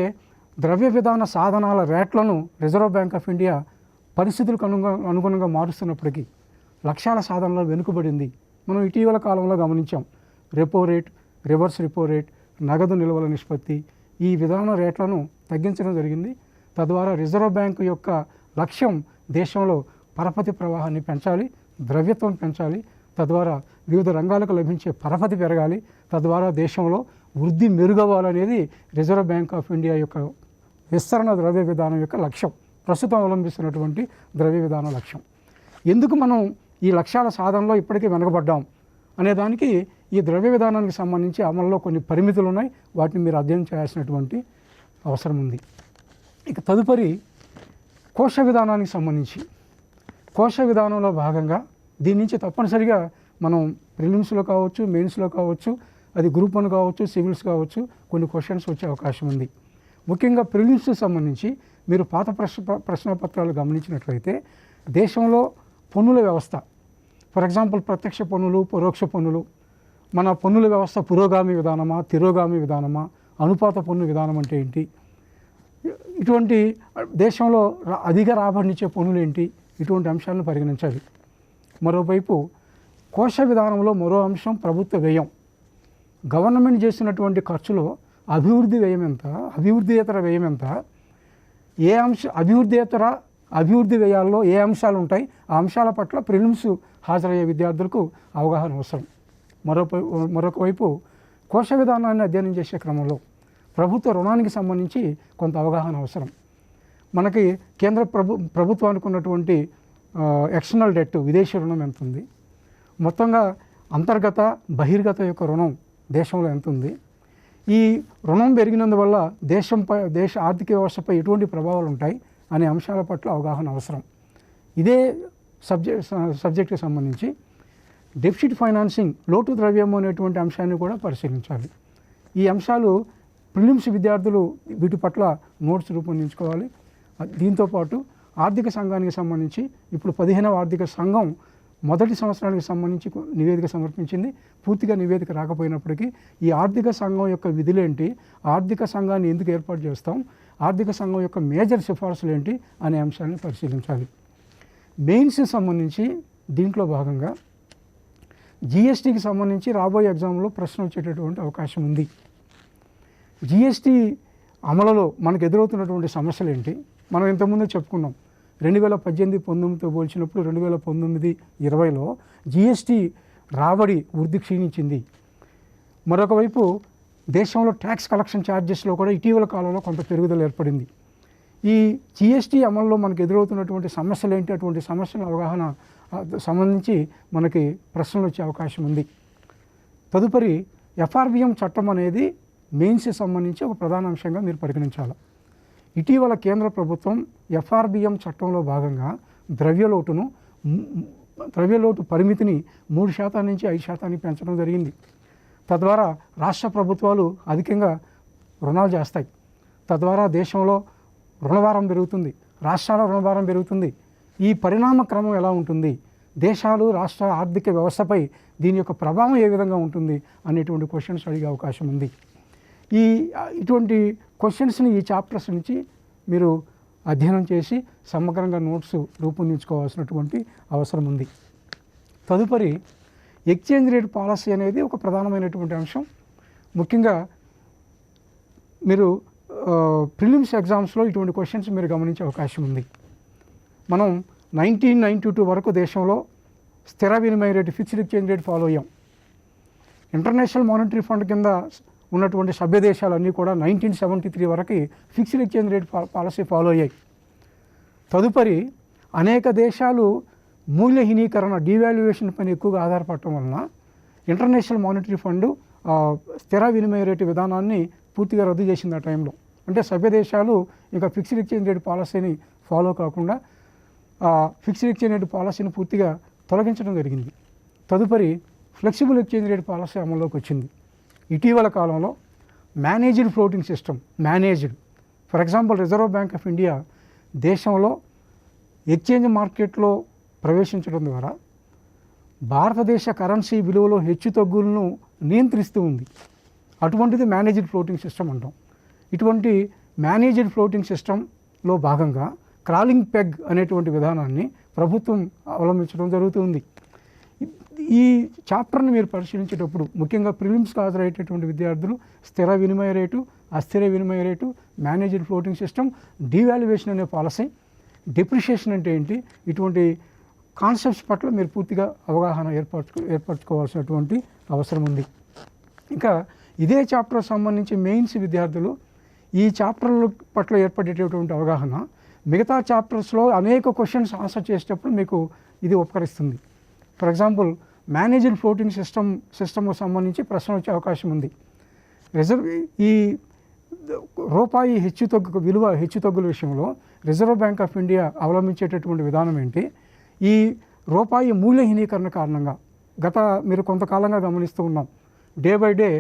ద్రవ్య విధాన సాధనాల రేట్లను రిజర్వ్ బ్యాంక్ ఆఫ్ ఇండియా పరిస్థితులకు అనుగుణంగా మారుస్తున్నప్పటికీ లక్ష్యాల సాధనలో వెనుకబడింది. మనం ఇటీవల కాలంలో గమనించాం. Repo rate, reverse repo rate, నగదు నిల్వల నిష్పత్తి, ఈ విధాన రేట్లను తగ్గించడం జరిగింది. తద్వారా రిజర్వ్ బ్యాంకు యొక్క లక్ష్యం దేశంలో పరపతి ప్రవాహాన్ని పెంచాలి, ద్రవ్యత్వం పెంచాలి, తద్వారా వివిధ రంగాలకు లభించే పరపతి పెరగాలి, తద్వారా దేశంలో వృద్ధి మెరుగవ్వాలనేది రిజర్వ్ బ్యాంక్ ఆఫ్ ఇండియా యొక్క విస్తరణ ద్రవ్య విధానం యొక్క లక్ష్యం, ప్రస్తుతం అవలంబిస్తున్నటువంటి ద్రవ్య విధాన లక్ష్యం. ఎందుకు మనం ఈ లక్ష్యాల సాధనలో ఇప్పటికీ వెనకబడ్డాం అనేదానికి ఈ ద్రవ్య విధానానికి సంబంధించి అమల్లో కొన్ని పరిమితులు ఉన్నాయి. వాటిని మీరు అధ్యయనం చేయాల్సినటువంటి అవసరం ఉంది. ఇక తదుపరి కోశ విధానానికి సంబంధించి, కోశ విధానంలో భాగంగా దీని నుంచి తప్పనిసరిగా మనం ప్రిలిమ్స్లో కావచ్చు, మెయిన్స్లో కావచ్చు, అది గ్రూప్ 1 కావచ్చు, సివిల్స్ కావచ్చు, కొన్ని క్వశ్చన్స్ వచ్చే అవకాశం ఉంది. ముఖ్యంగా ప్రిలిమ్స్కి సంబంధించి మీరు పాత ప్రశ్నపత్రాలు గమనించినట్లయితే దేశంలో పన్నుల వ్యవస్థ, ఫర్ ఎగ్జాంపుల్ ప్రత్యక్ష పన్నులు, పరోక్ష పన్నులు, మన పన్నుల వ్యవస్థ పురోగామి విధానమా, తిరోగామి విధానమా, అనుపాత పన్ను విధానం అంటే ఏంటి, ఇటువంటి దేశంలో అధిక రాబడినిచ్చే పన్నులు ఏంటి, ఇటువంటి అంశాలను పరిగణించాలి. మరోవైపు కోశ విధానంలో మరో అంశం ప్రభుత్వ వ్యయం. గవర్నమెంట్ చేసినటువంటి ఖర్చులో అభివృద్ధి వ్యయం ఎంత, అభివృద్ధియేతర వ్యయం ఎంత, ఏ అభివృద్ధి వ్యయాల్లో ఏ అంశాలు ఉంటాయి, ఆ అంశాల పట్ల ప్రిలిమ్స్ హాజరయ్యే విద్యార్థులకు అవగాహన అవసరం. మరొక వైపు కోశ విధానాన్ని అధ్యయనం చేసే క్రమంలో ప్రభుత్వ రుణానికి సంబంధించి కొంత అవగాహన అవసరం. మనకి కేంద్ర ప్రభుత్వానికి ఉన్నటువంటి ఎక్స్టర్నల్ డెట్, విదేశీ రుణం ఎంత ఉంది, మొత్తంగా అంతర్గత బహిర్గత యొక్క రుణం దేశంలో ఎంత ఉంది, ఈ రుణం పెరిగినందువల్ల దేశ ఆర్థిక వ్యవస్థపై ఎటువంటి ప్రభావాలు ఉంటాయి అనే అంశాల పట్ల అవగాహన అవసరం. ఇదే సబ్జెక్ట్కి సంబంధించి డెఫిసిట్ ఫైనాన్సింగ్, లోటు ద్రవ్యము అనేటువంటి అంశాన్ని కూడా పరిశీలించాలి. ఈ అంశాలు ప్రిలిమ్స్ విద్యార్థులు వీటి పట్ల నోట్స్ రూపొందించుకోవాలి. దీంతోపాటు ఆర్థిక సంఘానికి సంబంధించి ఇప్పుడు 15వ ఆర్థిక సంఘం మొదటి సంవత్సరానికి సంబంధించి నివేదిక సమర్పించింది. పూర్తిగా నివేదిక రాకపోయినప్పటికీ ఈ ఆర్థిక సంఘం యొక్క విధులేంటి, ఆర్థిక సంఘాన్ని ఎందుకు ఏర్పాటు చేస్తాం, ఆర్థిక సంఘం యొక్క మేజర్ సిఫార్సులు ఏంటి అనే అంశాన్ని పరిశీలించాలి. మెయిన్స్కి సంబంధించి దీంట్లో భాగంగా జిఎస్టీకి సంబంధించి రాబోయే ఎగ్జామ్లో ప్రశ్న వచ్చేటటువంటి అవకాశం ఉంది. జిఎస్టీ అమలులో మనకు ఎదురవుతున్నటువంటి సమస్యలు ఏంటి, మనం ఇంతకుముందు చెప్పుకున్నాం. 2018-19తో పోల్చినప్పుడు 2019-20లో జిఎస్టీ రాబడి వృద్ధి క్షీణించింది. మరొక వైపు దేశంలో ట్యాక్స్ కలెక్షన్ ఛార్జెస్లో కూడా ఇటీవల కాలంలో కొంత పెరుగుదల ఏర్పడింది. ఈ జిఎస్టీ అమల్లో మనకు ఎదురవుతున్నటువంటి సమస్యలు ఏంటి, అటువంటి సమస్యల అవగాహన సంబంధించి మనకి ప్రశ్నలు వచ్చే అవకాశం ఉంది. తదుపరి ఎఫ్ఆర్బిఎం చట్టం అనేది మెయిన్స్కి సంబంధించి ఒక ప్రధాన అంశంగా మీరు పరిగణించాలి. ఇటీవల కేంద్ర ప్రభుత్వం ఎఫ్ఆర్బిఎం చట్టంలో భాగంగా ద్రవ్యలోటు పరిమితిని 3% నుంచి 5% పెంచడం జరిగింది. తద్వారా రాష్ట్ర ప్రభుత్వాలు అధికంగా రుణాలు చేస్తాయి. తద్వారా దేశంలో రుణభారం పెరుగుతుంది, రాష్ట్రాల రుణభారం పెరుగుతుంది. ఈ పరిణామ క్రమం ఎలా ఉంటుంది, దేశాలు రాష్ట్ర ఆర్థిక వ్యవస్థపై దీని యొక్క ప్రభావం ఏ విధంగా ఉంటుంది అనేటువంటి క్వశ్చన్స్ అడిగే అవకాశం ఉంది. ఇటువంటి క్వశ్చన్స్ని ఈ చాప్టర్స్ నుంచి మీరు అధ్యయనం చేసి సమగ్రంగా నోట్స్ రూపొందించుకోవాల్సినటువంటి అవసరం ఉంది. తదుపరి ఎక్స్చేంజ్ రేట్ పాలసీ అనేది ఒక ప్రధానమైనటువంటి అంశం. ముఖ్యంగా మీరు ప్రిలిమ్స్ ఎగ్జామ్స్లో ఇటువంటి క్వశ్చన్స్ మీరు గమనించే అవకాశం ఉంది. మనం 1992 వరకు దేశంలో స్థిర వినిమయ rate, fixed exchange rate follow అయ్యాం. ఇంటర్నేషనల్ మానిటరీ ఫండ్ కింద ఉన్నటువంటి సభ్య దేశాలన్నీ కూడా 1973 వరకు fixed exchange rate policy follow అయ్యాయి. తదుపరి అనేక దేశాలు మూల్యహీనీకరణ, డీవాల్యుయేషన్ పైన ఎక్కువగా ఆధారపడటం వలన ఇంటర్నేషనల్ మానిటరీ ఫండ్ స్థిర వినిమయ రేటు విధానాన్ని పూర్తిగా రద్దు చేసింది ఆ టైంలో. అంటే సభ్య దేశాలు ఇంకా ఫిక్స్డ్ ఎక్స్చేంజ్ రేట్ పాలసీని ఫాలో కాకుండా ఫిక్స్డ్ ఎక్స్చేంజ్ రేట్ పాలసీని పూర్తిగా తొలగించడం జరిగింది. తదుపరి ఫ్లెక్సిబుల్ ఎక్స్చేంజ్ రేట్ పాలసీ అమల్లోకి వచ్చింది. ఇటీవల కాలంలో managed floating system, for example reserve bank of India దేశంలో ఎక్స్చేంజ్ మార్కెట్లో ప్రవేశించడం ద్వారా భారతదేశ కరెన్సీ విలువలో హెచ్చుతగ్గులను నియంత్రిస్తూ ఉంది. అటువంటిది మేనేజ్డ్ ఫ్లోటింగ్ సిస్టమ్ అంటాం. ఇటువంటి మేనేజ్డ్ ఫ్లోటింగ్ సిస్టంలో భాగంగా క్రాలింగ్ పెగ్ అనేటువంటి విధానాన్ని ప్రభుత్వం అవలంబించడం జరుగుతుంది. ఈ చాప్టర్ని మీరు పరిశీలించేటప్పుడు ముఖ్యంగా ప్రిలిమ్స్కి హాజరయ్యేటటువంటి విద్యార్థులు స్థిర వినిమయ రేటు, అస్థిర వినిమయ rate, managed floating system, devaluation అనే పాలసీ, డిప్రిషియేషన్ అంటే ఏంటి, ఇటువంటి కాన్సెప్ట్స్ పట్ల మీరు పూర్తిగా అవగాహన ఏర్పరచుకోవాల్సినటువంటి అవసరం ఉంది. ఇంకా ఇదే చాప్టర్ సంబంధించి మెయిన్స్ విద్యార్థులు ఈ చాప్టర్ల పట్ల ఏర్పడేటటువంటి అవగాహన మిగతా చాప్టర్స్లో అనేక క్వశ్చన్స్ ఆన్సర్ చేసేటప్పుడు మీకు ఇది ఉపకరిస్తుంది. ఫర్ ఎగ్జాంపుల్ మేనేజ్డ్ ఫ్లోటింగ్ సిస్టమ్కు సంబంధించి ప్రశ్న వచ్చే అవకాశం ఉంది. ఈ రూపాయి హెచ్చుతగ్గుల విషయంలో రిజర్వ్ బ్యాంక్ ఆఫ్ ఇండియా అవలంబించేటటువంటి విధానం ఏంటి, ఈ రూపాయి మూల్యహీనీకరణ కారణంగా మీరు కొంతకాలంగా గమనిస్తూ ఉన్నాం, day by day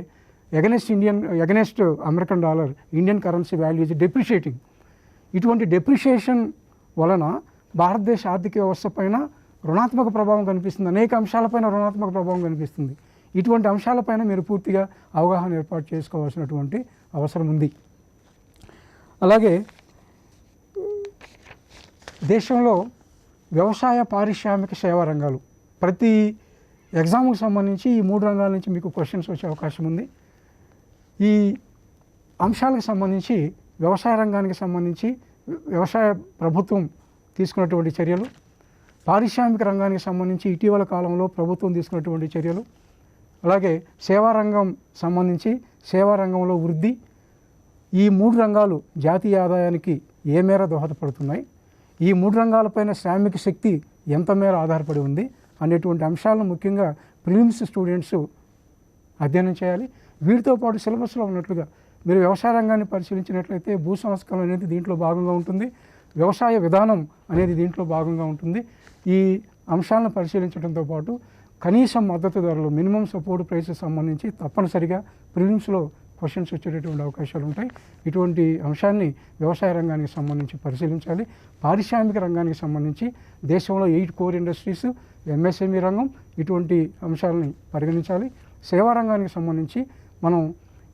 against American dollar Indian currency value is depreciating. ఇటువంటి డెప్రిషియేషన్ వలన భారతదేశ ఆర్థిక వ్యవస్థ పైన రుణాత్మక ప్రభావం కనిపిస్తుంది, అనేక అంశాలపైన రుణాత్మక ప్రభావం కనిపిస్తుంది. ఇటువంటి అంశాలపైన మీరు పూర్తిగా అవగాహన ఏర్పాటు చేసుకోవాల్సినటువంటి అవసరం ఉంది. అలాగే దేశంలో వ్యవసాయ, పారిశ్రామిక, సేవా రంగాలు ప్రతి ఎగ్జామ్కి సంబంధించి ఈ 3 రంగాల నుంచి మీకు క్వశ్చన్స్ వచ్చే అవకాశం ఉంది. ఈ అంశాలకు సంబంధించి వ్యవసాయ రంగానికి సంబంధించి వ్యవసాయ ప్రభుత్వం తీసుకున్నటువంటి చర్యలు, పారిశ్రామిక రంగానికి సంబంధించి ఇటీవల కాలంలో ప్రభుత్వం తీసుకున్నటువంటి చర్యలు, అలాగే సేవా రంగం సంబంధించి సేవా రంగంలో వృద్ధి, ఈ 3 రంగాలు జాతీయ ఆదాయానికి ఏ మేర దోహదపడుతున్నాయి, ఈ 3 రంగాలపైన శ్రామిక శక్తి ఎంత మేర ఆధారపడి ఉంది అనేటువంటి అంశాలను ముఖ్యంగా ప్రిలిమ్స్ స్టూడెంట్స్ అధ్యయనం చేయాలి. వీటితో పాటు సిలబస్లో ఉన్నట్లుగా మీరు వ్యవసాయ రంగాన్ని పరిశీలించినట్లయితే భూ సంస్కరణ అనేది దీంట్లో భాగంగా ఉంటుంది, వ్యవసాయ విధానం అనేది దీంట్లో భాగంగా ఉంటుంది. ఈ అంశాలను పరిశీలించడంతో పాటు కనీసం మద్దతు ధరలు, మినిమం సపోర్ట్ ప్రైసెస్ సంబంధించి తప్పనిసరిగా ప్రిలిమ్స్లో క్వశ్చన్స్ వచ్చేటటువంటి అవకాశాలు ఉంటాయి. ఇటువంటి అంశాన్ని వ్యవసాయ రంగానికి సంబంధించి పరిశీలించాలి. పారిశ్రామిక రంగానికి సంబంధించి దేశంలో 8 కోర్ ఇండస్ట్రీస్, ఎంఎస్ఎంఈ రంగం, ఇటువంటి అంశాలని పరిగణించాలి. సేవా రంగానికి సంబంధించి మనం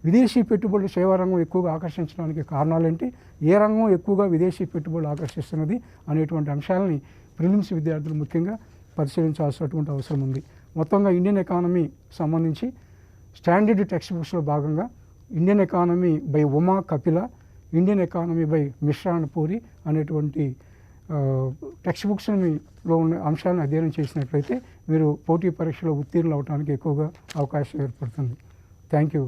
విదేశీ పెట్టుబడులు సేవా రంగం ఎక్కువగా ఆకర్షించడానికి కారణాలేంటి, ఏ రంగం ఎక్కువగా విదేశీ పెట్టుబడులు ఆకర్షిస్తున్నది అనేటువంటి అంశాలని ప్రిలిమ్స్ విద్యార్థులు ముఖ్యంగా పరిశీలించాల్సినటువంటి అవసరం ఉంది. మొత్తంగా ఇండియన్ ఎకానమీ సంబంధించి స్టాండర్డ్ టెక్స్ట్ బుక్స్లో భాగంగా Indian economy by Uma Kapila, Indian economy by Mishra and puri అనేటువంటి టెక్స్ట్ బుక్స్లో ఉన్న అంశాలను అధ్యయనం చేసినట్లయితే మీరు పోటీ పరీక్షలో ఉత్తీర్ణులు అవడానికి ఎక్కువగా అవకాశం ఏర్పడుతుంది. Thank you.